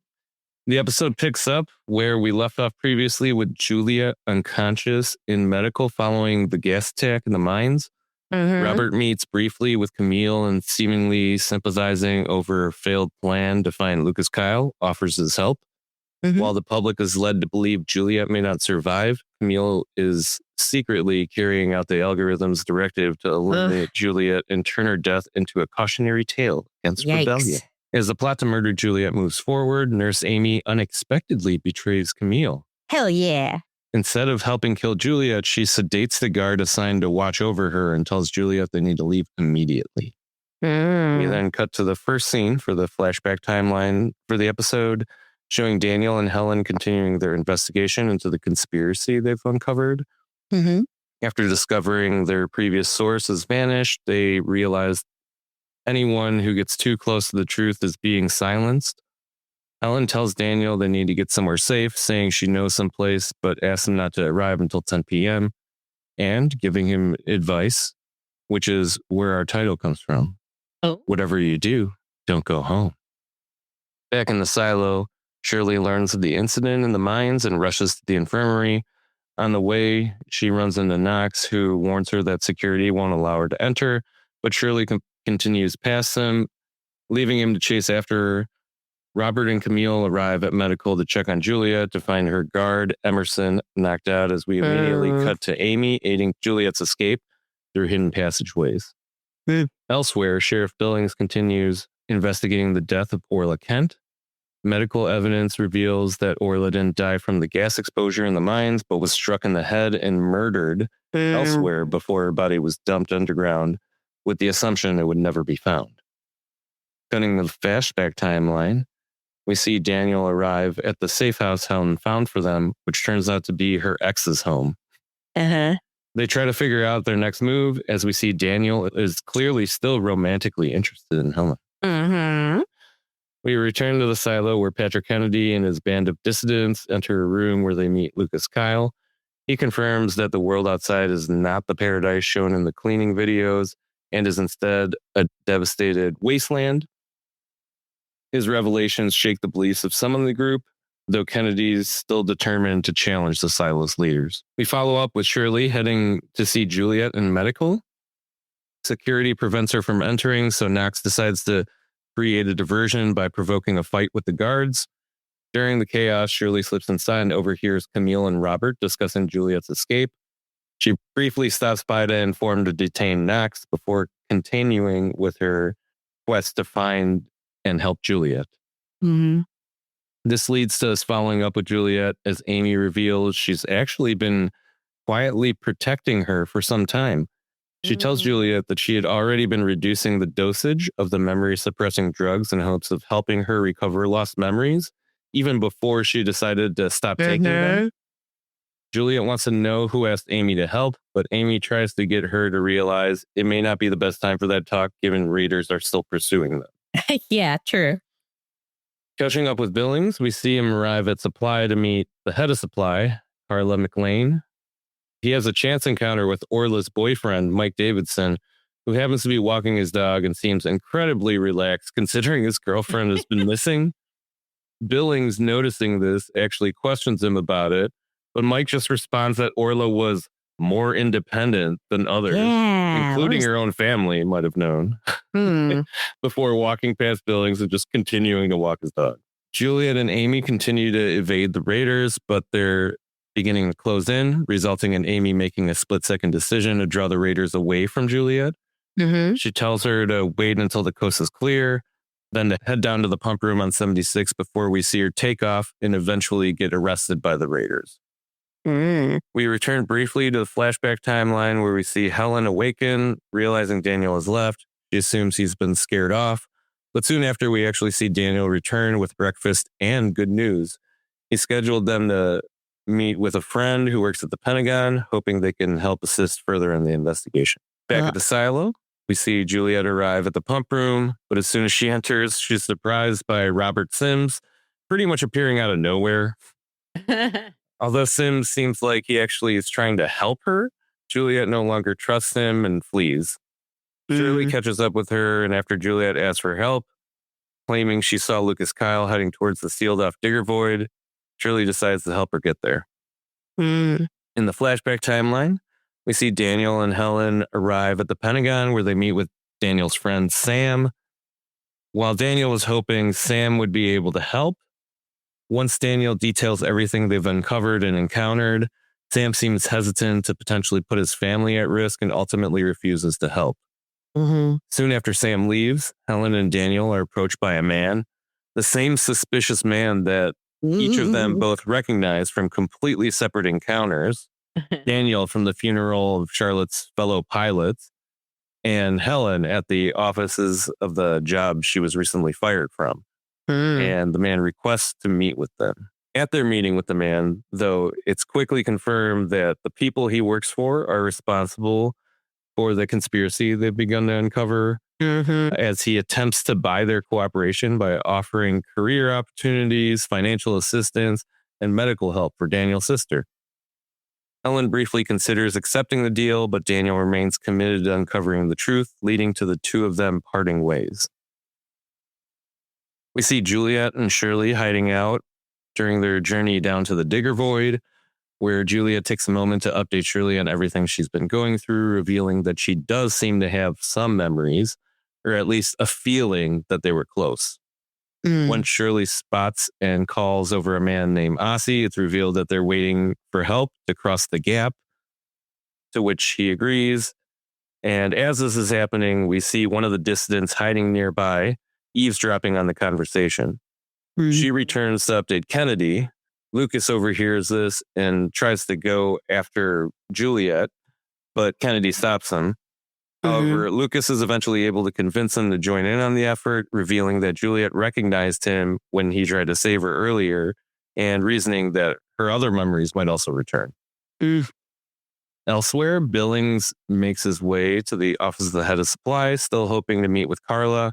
The episode picks up where we left off previously with Julia unconscious in medical following the gas attack in the mines. Robert meets briefly with Camille and seemingly sympathizing over a failed plan to find Lucas Kyle, offers his help. While the public is led to believe Juliet may not survive, Camille is secretly carrying out the algorithm's directive to eliminate Juliet and turn her death into a cautionary tale against rebellion. As the plot to murder Juliet moves forward, Nurse Amy unexpectedly betrays Camille. Hell yeah. Instead of helping kill Juliet, she sedates the guard assigned to watch over her and tells Juliet they need to leave immediately. We then cut to the first scene for the flashback timeline for the episode, showing Daniel and Helen continuing their investigation into the conspiracy they've uncovered. After discovering their previous source has vanished, they realize anyone who gets too close to the truth is being silenced. Helen tells Daniel they need to get somewhere safe, saying she knows someplace, but asks him not to arrive until 10 p.m. and giving him advice, which is where our title comes from. Whatever you do, don't go home. Back in the silo, Shirley learns of the incident in the mines and rushes to the infirmary. On the way, she runs into Knox, who warns her that security won't allow her to enter, but Shirley continues past him, leaving him to chase after her. Robert and Camille arrive at medical to check on Juliet to find her guard, Emerson, knocked out as we immediately cut to Amy aiding Juliet's escape through hidden passageways. Elsewhere, Sheriff Billings continues investigating the death of Orla Kent. Medical evidence reveals that Orla didn't die from the gas exposure in the mines, but was struck in the head and murdered elsewhere before her body was dumped underground, with the assumption it would never be found. Cutting the flashback timeline, we see Daniel arrive at the safe house Helen found for them, which turns out to be her ex's home. They try to figure out their next move as we see Daniel is clearly still romantically interested in Helen. We return to the silo where Patrick Kennedy and his band of dissidents enter a room where they meet Lucas Kyle. He confirms that the world outside is not the paradise shown in the cleaning videos and is instead a devastated wasteland. His revelations shake the beliefs of some in the group, though Kennedy's still determined to challenge the silo's leaders. We follow up with Shirley heading to see Juliet in medical. Security prevents her from entering, so Knox decides to create a diversion by provoking a fight with the guards. During the chaos, Shirley slips inside and overhears Camille and Robert discussing Juliet's escape. She briefly stops by to inform to detain Knox before continuing with her quest to find and help Juliet. This leads to us following up with Juliet as Amy reveals she's actually been quietly protecting her for some time. She tells Juliet that she had already been reducing the dosage of the memory-suppressing drugs in hopes of helping her recover lost memories, even before she decided to stop taking them. Juliet wants to know who asked Amy to help, but Amy tries to get her to realize it may not be the best time for that talk, given raiders are still pursuing them. Yeah, true. Catching up with Billings, we see him arrive at Supply to meet the head of Supply, Carla McLean. He has a chance encounter with Orla's boyfriend, Mike Davidson, who happens to be walking his dog and seems incredibly relaxed considering his girlfriend has been missing. Billings, noticing this, actually questions him about it, but Mike just responds that Orla was more independent than others, including her own family, might have known, before walking past Billings and just continuing to walk his dog. Juliet and Amy continue to evade the raiders, but they're beginning to close in, resulting in Amy making a split-second decision to draw the raiders away from Juliet. She tells her to wait until the coast is clear, then to head down to the pump room on 76 before we see her take off and eventually get arrested by the raiders. We return briefly to the flashback timeline where we see Helen awaken, realizing Daniel has left. She assumes he's been scared off, but soon after we actually see Daniel return with breakfast and good news. He scheduled them to meet with a friend who works at the Pentagon, hoping they can help assist further in the investigation. Back at the silo, we see Juliet arrive at the pump room, but as soon as she enters, she's surprised by Robert Sims, pretty much appearing out of nowhere. Although Sims seems like he actually is trying to help her, Juliet no longer trusts him and flees. Shirley catches up with her, and after Juliet asks for help, claiming she saw Lucas Kyle heading towards the sealed-off digger void, Shirley decides to help her get there. In the flashback timeline, We see Daniel and Helen arrive at the Pentagon where they meet with Daniel's friend Sam. While Daniel was hoping Sam would be able to help, once Daniel details everything they've uncovered and encountered, Sam seems hesitant to potentially put his family at risk and ultimately refuses to help. Soon after Sam leaves, Helen and Daniel are approached by a man, the same suspicious man that each of them both recognize from completely separate encounters. Daniel from the funeral of Charlotte's fellow pilots, and Helen at the offices of the job she was recently fired from. And the man requests to meet with them. At their meeting with the man, though, it's quickly confirmed that the people he works for are responsible for the conspiracy they've begun to uncover, as he attempts to buy their cooperation by offering career opportunities, financial assistance, and medical help for Daniel's sister. Helen briefly considers accepting the deal, but Daniel remains committed to uncovering the truth, leading to the two of them parting ways. We see Juliet and Shirley hiding out during their journey down to the Digger Void, where Juliet takes a moment to update Shirley on everything she's been going through, revealing that she does seem to have some memories, or at least a feeling that they were close. When Shirley spots and calls over a man named Ossie, it's revealed that they're waiting for help to cross the gap, to which he agrees. And as this is happening, we see one of the dissidents hiding nearby, eavesdropping on the conversation. She returns to update Kennedy. Lucas overhears this and tries to go after Juliet, but Kennedy stops him. However, Lucas is eventually able to convince him to join in on the effort, revealing that Juliet recognized him when he tried to save her earlier, and reasoning that her other memories might also return. Elsewhere, Billings makes his way to the office of the head of supply, still hoping to meet with Carla.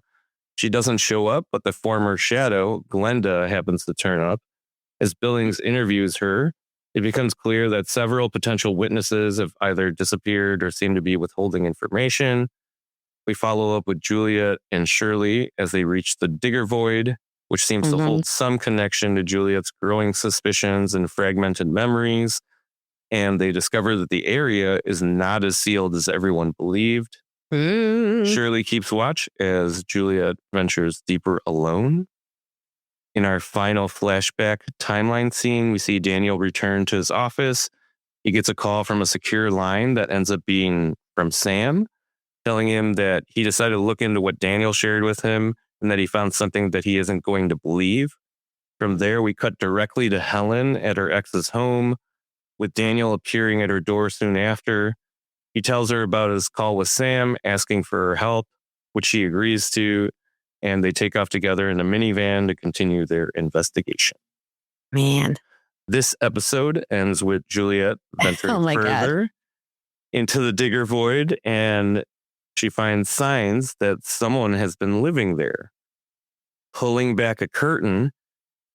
She doesn't show up, but the former Shadow, Glenda, happens to turn up. As Billings interviews her, it becomes clear that several potential witnesses have either disappeared or seem to be withholding information. We follow up with Juliet and Shirley as they reach the Digger Void, which seems to hold some connection to Juliet's growing suspicions and fragmented memories. And they discover that the area is not as sealed as everyone believed. Shirley keeps watch as Juliet ventures deeper alone. In our final flashback timeline scene, we see Daniel return to his office. He gets a call from a secure line that ends up being from Sam, telling him that he decided to look into what Daniel shared with him and that he found something that he isn't going to believe. From there, we cut directly to Helen at her ex's home, with Daniel appearing at her door soon after. He tells her about his call with Sam, asking for her help, which she agrees to, and they take off together in a minivan to continue their investigation. Man. This episode ends with Juliet venturing further into the Digger Void, and she finds signs that someone has been living there. Pulling back a curtain,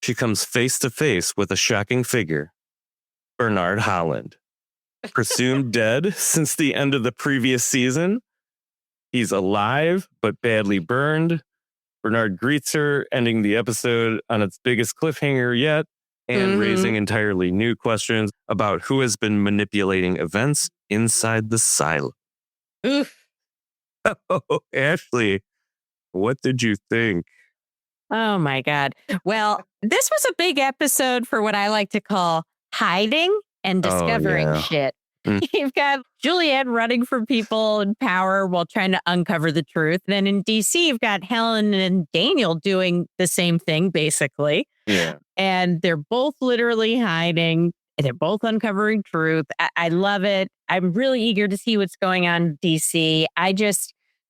she comes face to face with a shocking figure, Bernard Holland. Presumed dead since the end of the previous season. He's alive, but badly burned. Bernard greets her, ending the episode on its biggest cliffhanger yet, and raising entirely new questions about who has been manipulating events inside the silo. Oh, Ashley, what did you think? Oh, my God. Well, this was a big episode for what I like to call hiding and discovering shit. You've got Juliet running from people in power while trying to uncover the truth. Then in DC, you've got Helen and Daniel doing the same thing, basically. Yeah. And they're both literally hiding. They're both uncovering truth. I love it. I'm really eager to see what's going on in DC.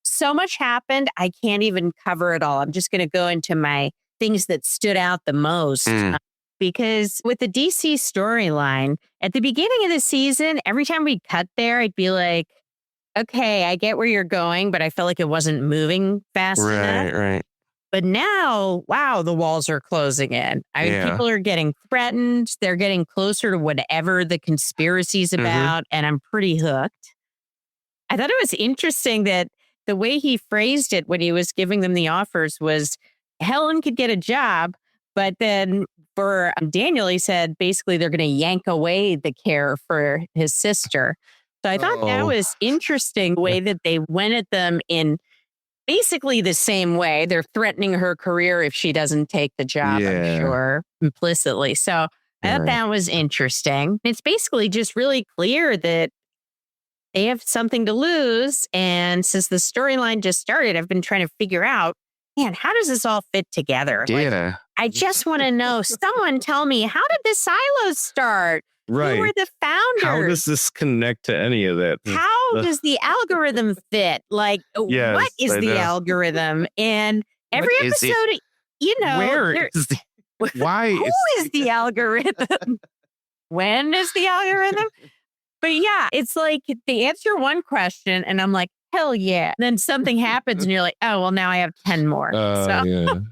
So much happened. I can't even cover it all. I'm just going to go into my things that stood out the most. Because with the DC storyline, at the beginning of the season, every time we cut there, I'd be like, okay, I get where you're going, but I felt like it wasn't moving fast enough. Right. But now, wow, the walls are closing in. People are getting threatened. They're getting closer to whatever the conspiracy's about, and I'm pretty hooked. I thought it was interesting that the way he phrased it when he was giving them the offers was Helen could get a job, but then for Daniel, he said basically they're going to yank away the care for his sister. So I thought that was interesting way that they went at them in basically the same way. They're threatening her career if she doesn't take the job, I'm sure, implicitly. So I thought that was interesting. It's basically just really clear that they have something to lose. And since the storyline just started, I've been trying to figure out, man, how does this all fit together? Yeah. Like, I just want to know, someone tell me, how did the silos start? Right. Who were the founders? How does this connect to any of that? How does the algorithm fit? Like, what is the algorithm? And every episode, where is the, why who is the algorithm? When is the algorithm? But yeah, it's like they answer one question and I'm like, hell yeah. Then something happens and you're like, oh, well, now I have 10 more. But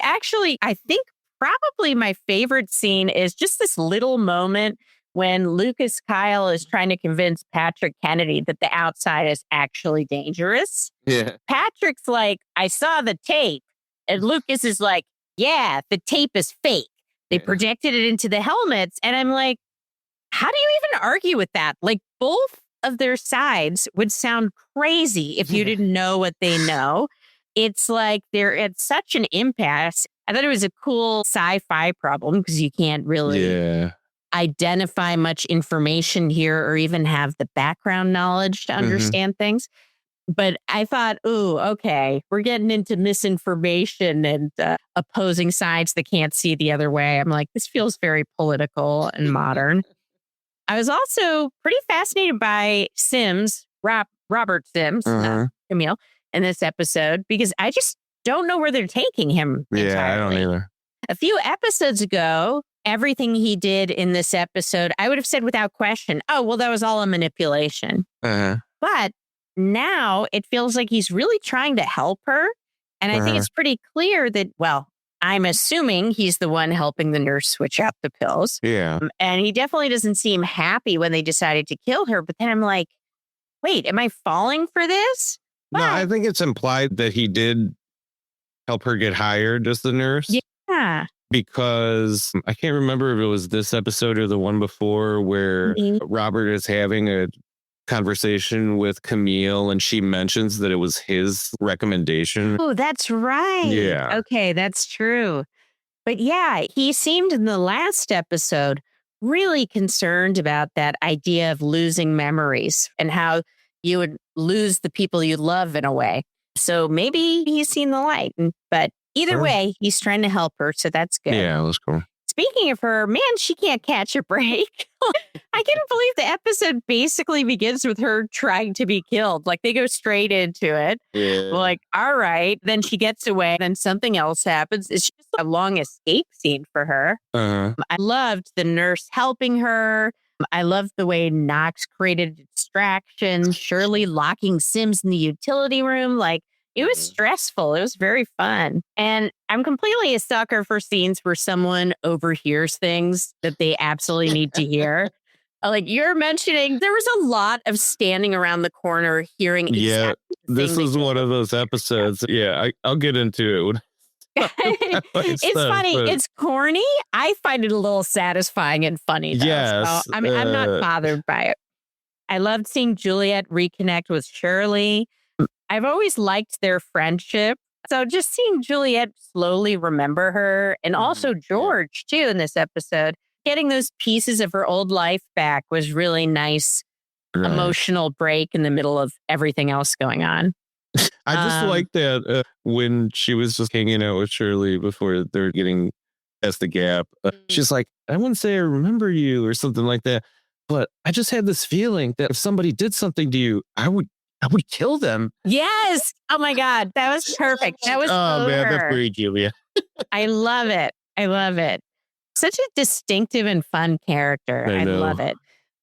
actually, I think probably my favorite scene is just this little moment when Lucas Kyle is trying to convince Patrick Kennedy that the outside is actually dangerous. Yeah. Patrick's like, I saw the tape. And Lucas is like, yeah, the tape is fake. They projected it into the helmets. And I'm like, how do you even argue with that? Like, both of their sides would sound crazy if you didn't know what they know. It's like they're at such an impasse. I thought it was a cool sci-fi problem because you can't really identify much information here or even have the background knowledge to understand things. But I thought, ooh, okay, we're getting into misinformation and opposing sides that can't see the other way. I'm like, this feels very political and modern. I was also pretty fascinated by Sims, Robert Sims, Camille, in this episode, because I just don't know where they're taking him entirely. I don't either. A few episodes ago, everything he did in this episode, I would have said without question, oh, well, that was all a manipulation. But now it feels like he's really trying to help her. And I think it's pretty clear that, well, I'm assuming he's the one helping the nurse switch out the pills. Yeah. And he definitely doesn't seem happy when they decided to kill her. But then I'm like, wait, am I falling for this? No, I think it's implied that he did help her get hired as the nurse. Yeah. Because I can't remember if it was this episode or the one before where Robert is having a conversation with Camille and she mentions that it was his recommendation. Oh, that's right. Yeah. Okay, that's true. But yeah, he seemed in the last episode really concerned about that idea of losing memories and how you would lose the people you love in a way. So maybe he's seen the light. But either way, he's trying to help her. So that's good. Yeah, that's cool. Speaking of her, man, she can't catch a break. I can't believe the episode basically begins with her trying to be killed. Like, they go straight into it. Yeah. Like, all right. Then she gets away. Then something else happens. It's just a long escape scene for her. I loved the nurse helping her. I loved the way Knox created distractions. Shirley locking Sims in the utility room. Like, it was stressful. It was very fun. And I'm completely a sucker for scenes where someone overhears things that they absolutely need to hear. Like you're mentioning, there was a lot of standing around the corner hearing. Yeah, this is one of those episodes. Yeah, I'll get into it. It's funny. But it's corny. I find it a little satisfying and funny. Though. Yes. So, I'm not bothered by it. I loved seeing Juliet reconnect with Shirley. I've always liked their friendship. So just seeing Juliet slowly remember her and also George too in this episode, getting those pieces of her old life back was really nice, emotional break in the middle of everything else going on. I just like that when she was just hanging out with Shirley before they're getting past the gap. She's like, I wouldn't say I remember you or something like that, but I just had this feeling that if somebody did something to you, I would kill them. Yes. Oh my God. That was perfect. That was that's pretty Julia. I love it. I love it. Such a distinctive and fun character. I love it.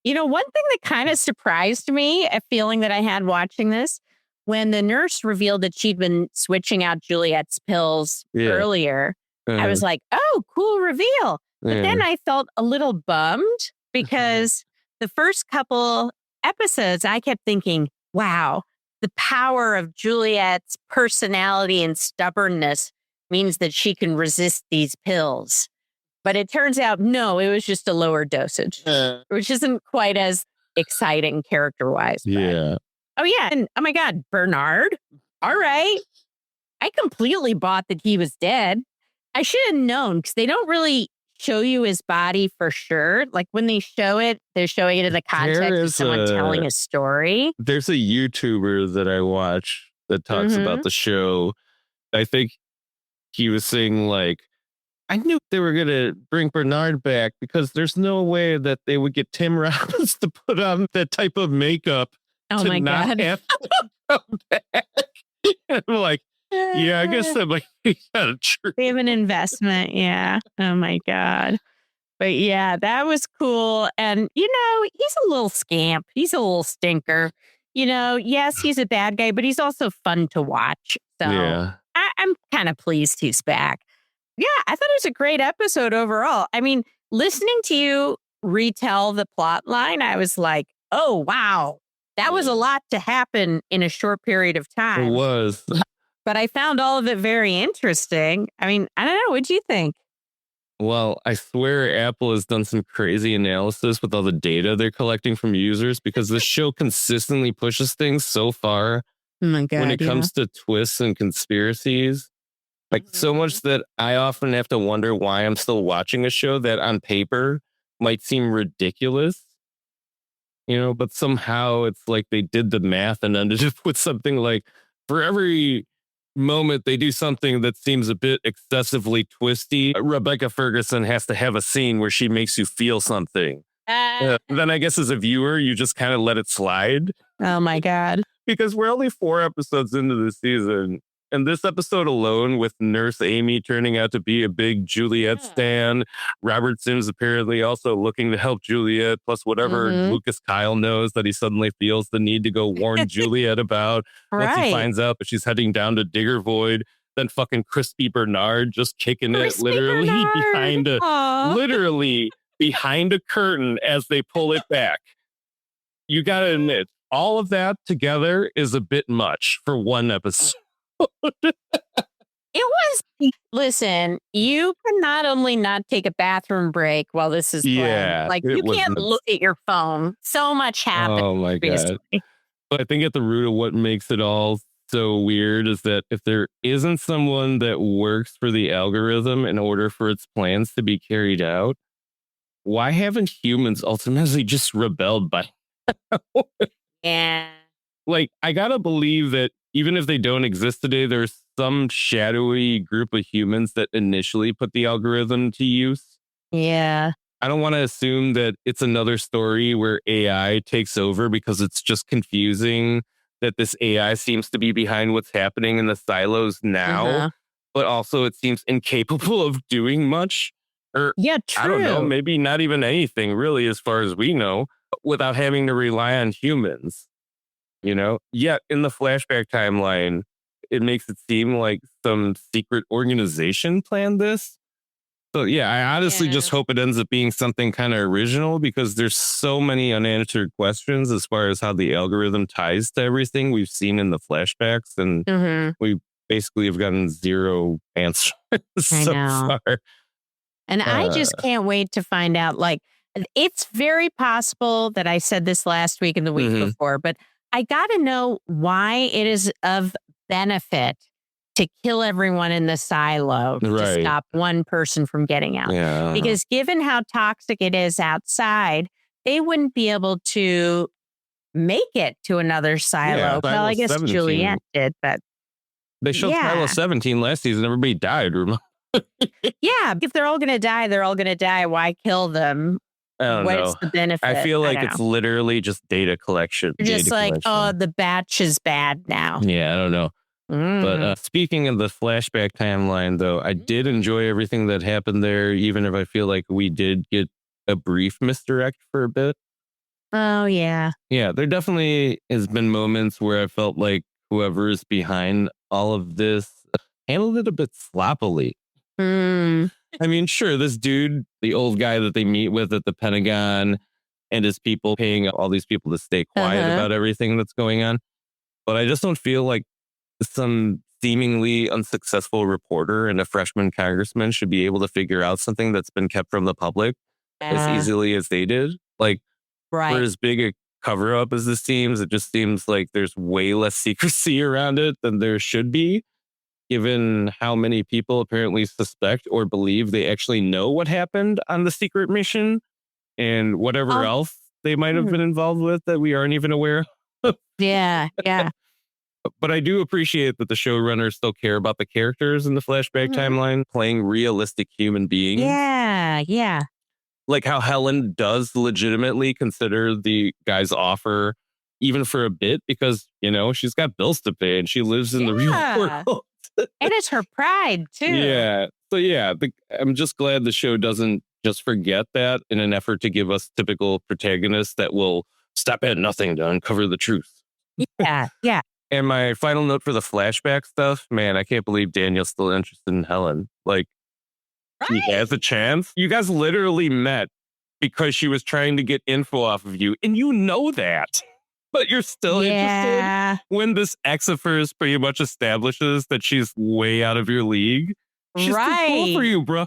You know, one thing that kind of surprised me, a feeling that I had watching this, when the nurse revealed that she'd been switching out Juliet's pills earlier, I was like, oh, cool reveal. But then I felt a little bummed because the first couple episodes, I kept thinking, wow, the power of Juliet's personality and stubbornness means that she can resist these pills. But it turns out, no, it was just a lower dosage, which isn't quite as exciting character-wise. But, Yeah. oh, yeah. And oh, my God, Bernard. All right. I completely bought that he was dead. I should have known because they don't really show you his body for sure. Like when they show it, they're showing it in the context of someone telling a story. There's a YouTuber that I watch that talks about the show. I think he was saying, like, I knew they were going to bring Bernard back because there's no way that they would get Tim Robbins to put on that type of makeup Oh, to my not God. have to come back. And I'm like, yeah, I guess I'm like, yeah, true. They have an investment. Yeah. Oh, my God. But yeah, that was cool. And, he's a little scamp. He's a little stinker. Yes, he's a bad guy, but he's also fun to watch. So Yeah. I'm kind of pleased he's back. Yeah, I thought it was a great episode overall. I mean, listening to you retell the plot line, I was like, oh, wow, that was a lot to happen in a short period of It time. was. But I found all of it very interesting. I mean, I don't know. What'd you think? Well, I swear Apple has done some crazy analysis with all the data they're collecting from users because this show consistently pushes things so far Oh, my God. when it comes to twists and conspiracies. Like so much that I often have to wonder why I'm still watching a show that on paper might seem ridiculous, but somehow it's like they did the math and ended up with something like for every moment they do something that seems a bit excessively twisty, Rebecca Ferguson has to have a scene where she makes you feel something. Then I guess as a viewer, you just kind of let it slide. Oh, my God. Because we're only 4 episodes into the season. And this episode alone, with Nurse Amy turning out to be a big Juliet stan, Robert Sims apparently also looking to help Juliet, plus whatever Lucas Kyle knows that he suddenly feels the need to go warn Juliet about once he finds out that she's heading down to Digger Void. Then fucking Crispy Bernard just kicking it literally behind a curtain as they pull it back. You gotta admit, all of that together is a bit much for one episode. It was, listen, you can not only not take a bathroom break while this is playing, like you can't look at your phone. So much happens. Oh my God. But I think at the root of what makes it all so weird is that if there isn't someone that works for the algorithm in order for its plans to be carried out, why haven't humans ultimately just rebelled by Yeah. Like, I gotta believe that even if they don't exist today, there's some shadowy group of humans that initially put the algorithm to use. Yeah. I don't want to assume that it's another story where AI takes over because it's just confusing that this AI seems to be behind what's happening in the silos now, but also it seems incapable of doing much. Or, yeah, true. I don't know, maybe not even anything really, as far as we know, without having to rely on humans. Yet in the flashback timeline, it makes it seem like some secret organization planned this. So yeah, I honestly just hope it ends up being something kind of original because there's so many unanswered questions as far as how the algorithm ties to everything we've seen in the flashbacks. And we basically have gotten zero answers so far. And I just can't wait to find out. Like, it's very possible that I said this last week and the week before, but I got to know why it is of benefit to kill everyone in the silo to stop one person from getting out. Yeah. Because given how toxic it is outside, they wouldn't be able to make it to another silo. Yeah, well, I guess 17. Juliet did, but they showed Silo 17 last season. Everybody died. Remember? Yeah, if they're all going to die, they're all going to die. Why kill them? I don't know. What's the benefit? I feel like it's literally just data collection. Just like, oh, the batch is bad now. Yeah, I don't know. But speaking of the flashback timeline, though, I did enjoy everything that happened there, even if I feel like we did get a brief misdirect for a bit. Oh, yeah. Yeah, there definitely has been moments where I felt like whoever is behind all of this handled it a bit sloppily. I mean, sure, this dude, the old guy that they meet with at the Pentagon and his people paying all these people to stay quiet about everything that's going on. But I just don't feel like some seemingly unsuccessful reporter and a freshman congressman should be able to figure out something that's been kept from the public as easily as they did. Like, for as big a cover up as this seems. It just seems like there's way less secrecy around it than there should be, given how many people apparently suspect or believe they actually know what happened on the secret mission and whatever else they might have been involved with that we aren't even aware of. Yeah. But I do appreciate that the showrunners still care about the characters in the flashback timeline, playing realistic human beings. Yeah. Like how Helen does legitimately consider the guy's offer, even for a bit, because, she's got bills to pay and she lives in the real world. And it's her pride, too. Yeah. So, I'm just glad the show doesn't just forget that in an effort to give us typical protagonists that will stop at nothing to uncover the truth. Yeah. And my final note for the flashback stuff, man, I can't believe Daniel's still interested in Helen. Like, he has a chance. You guys literally met because she was trying to get info off of you, and you know that. But you're still interested when this ex of hers pretty much establishes that she's way out of your league. She's too cool for you, bro.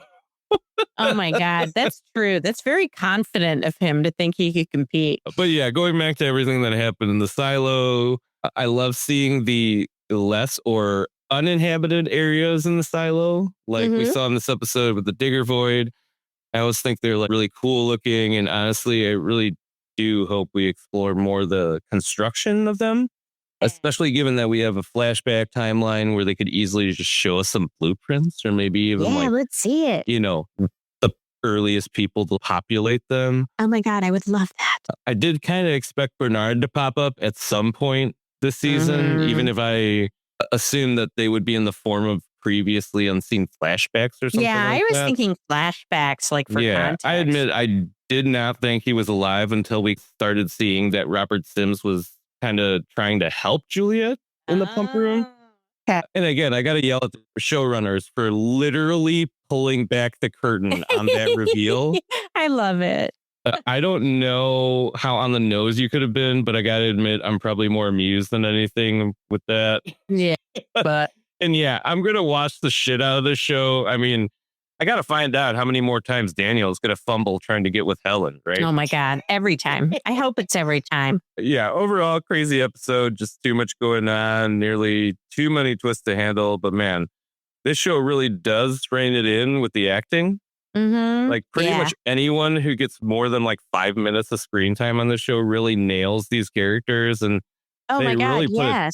Oh my God, that's true. That's very confident of him to think he could compete. But yeah, going back to everything that happened in the silo, I love seeing the less or uninhabited areas in the silo, like we saw in this episode with the Digger Void. I always think they're like really cool looking, and honestly, I really do hope we explore more the construction of them, especially given that we have a flashback timeline where they could easily just show us some blueprints, or maybe even let's see it. The earliest people to populate them. Oh my God, I would love that. I did kind of expect Bernard to pop up at some point this season, even if I assumed that they would be in the form of previously unseen flashbacks or something. Yeah, like I was that. thinking flashbacks, like for context. I admit I did not think he was alive until we started seeing that Robert Sims was kind of trying to help Juliet in the pump room. Okay. And again, I got to yell at the showrunners for literally pulling back the curtain on that reveal. I love it. I don't know how on the nose you could have been, but I got to admit, I'm probably more amused than anything with that. Yeah, but... And yeah, I'm going to watch the shit out of this show. I mean, I got to find out how many more times Daniel's going to fumble trying to get with Helen, right? Oh my God, every time. I hope it's every time. Yeah, overall, crazy episode. Just too much going on. Nearly too many twists to handle. But man, this show really does rein it in with the acting. Like pretty much anyone who gets more than like 5 minutes of screen time on the show really nails these characters. And they really put a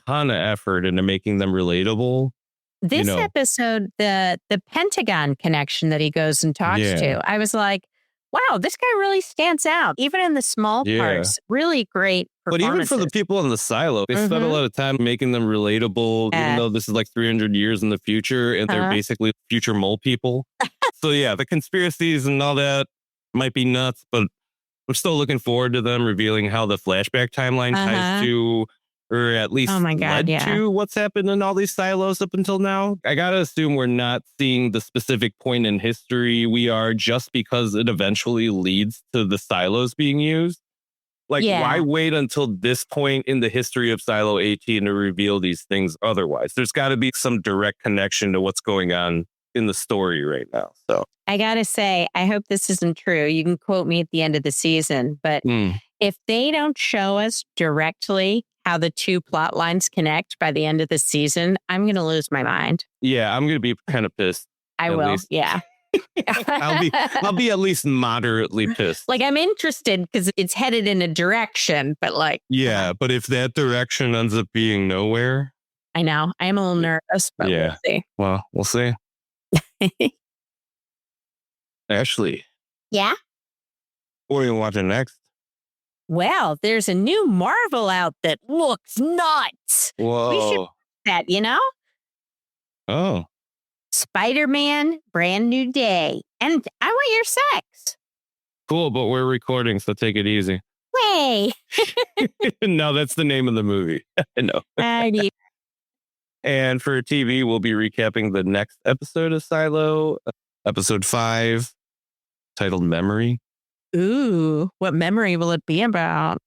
ton of effort into making them relatable. This episode, the Pentagon connection that he goes and talks to, I was like, wow, this guy really stands out. Even in the small parts, really great performances. But even for the people in the silo, they spent a lot of time making them relatable, even though this is like 300 years in the future and they're basically future mole people. So yeah, the conspiracies and all that might be nuts, but I'm still looking forward to them revealing how the flashback timeline ties to, or at least led to what's happened in all these silos up until now. I gotta assume we're not seeing the specific point in history we are just because it eventually leads to the silos being used. Like, why wait until this point in the history of Silo 18 to reveal these things otherwise? There's got to be some direct connection to what's going on in the story right now. So I gotta say, I hope this isn't true. You can quote me at the end of the season, but if they don't show us directly how the two plot lines connect by the end of the season, I'm going to lose my mind. Yeah, I'm going to be kind of pissed. I will. Least. Yeah. I'll be at least moderately pissed. Like, I'm interested because it's headed in a direction, but like... Yeah, but if that direction ends up being nowhere... I know. I am a little nervous, but we'll see. Well, we'll see. Ashley. Yeah? What are you watching next? Well, there's a new Marvel out that looks nuts. Whoa. We should that, Oh. Spider-Man, Brand New Day. And I want your sex. Cool, but we're recording, so take it easy. Way. No, that's the name of the movie. No. And for TV, we'll be recapping the next episode of Silo, episode 5, titled Memory. Ooh, what memory will it be about?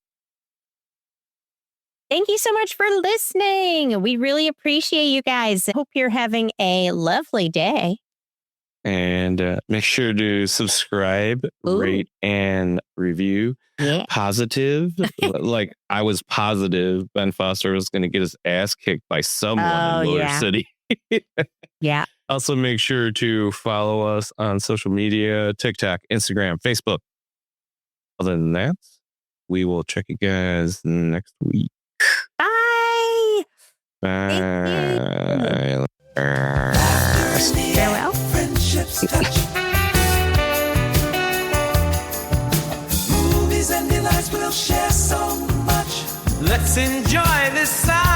Thank you so much for listening. We really appreciate you guys. Hope you're having a lovely day. And make sure to subscribe, Ooh. rate, and review. Yeah. Positive. Like, I was positive Ben Foster was going to get his ass kicked by someone in Motor City. Yeah. Also, make sure to follow us on social media, TikTok, Instagram, Facebook. Other than that, we will check you guys next week. Bye. Bye. Farewell. Friendships touch. Movies and delights will share so much. Let's enjoy this side.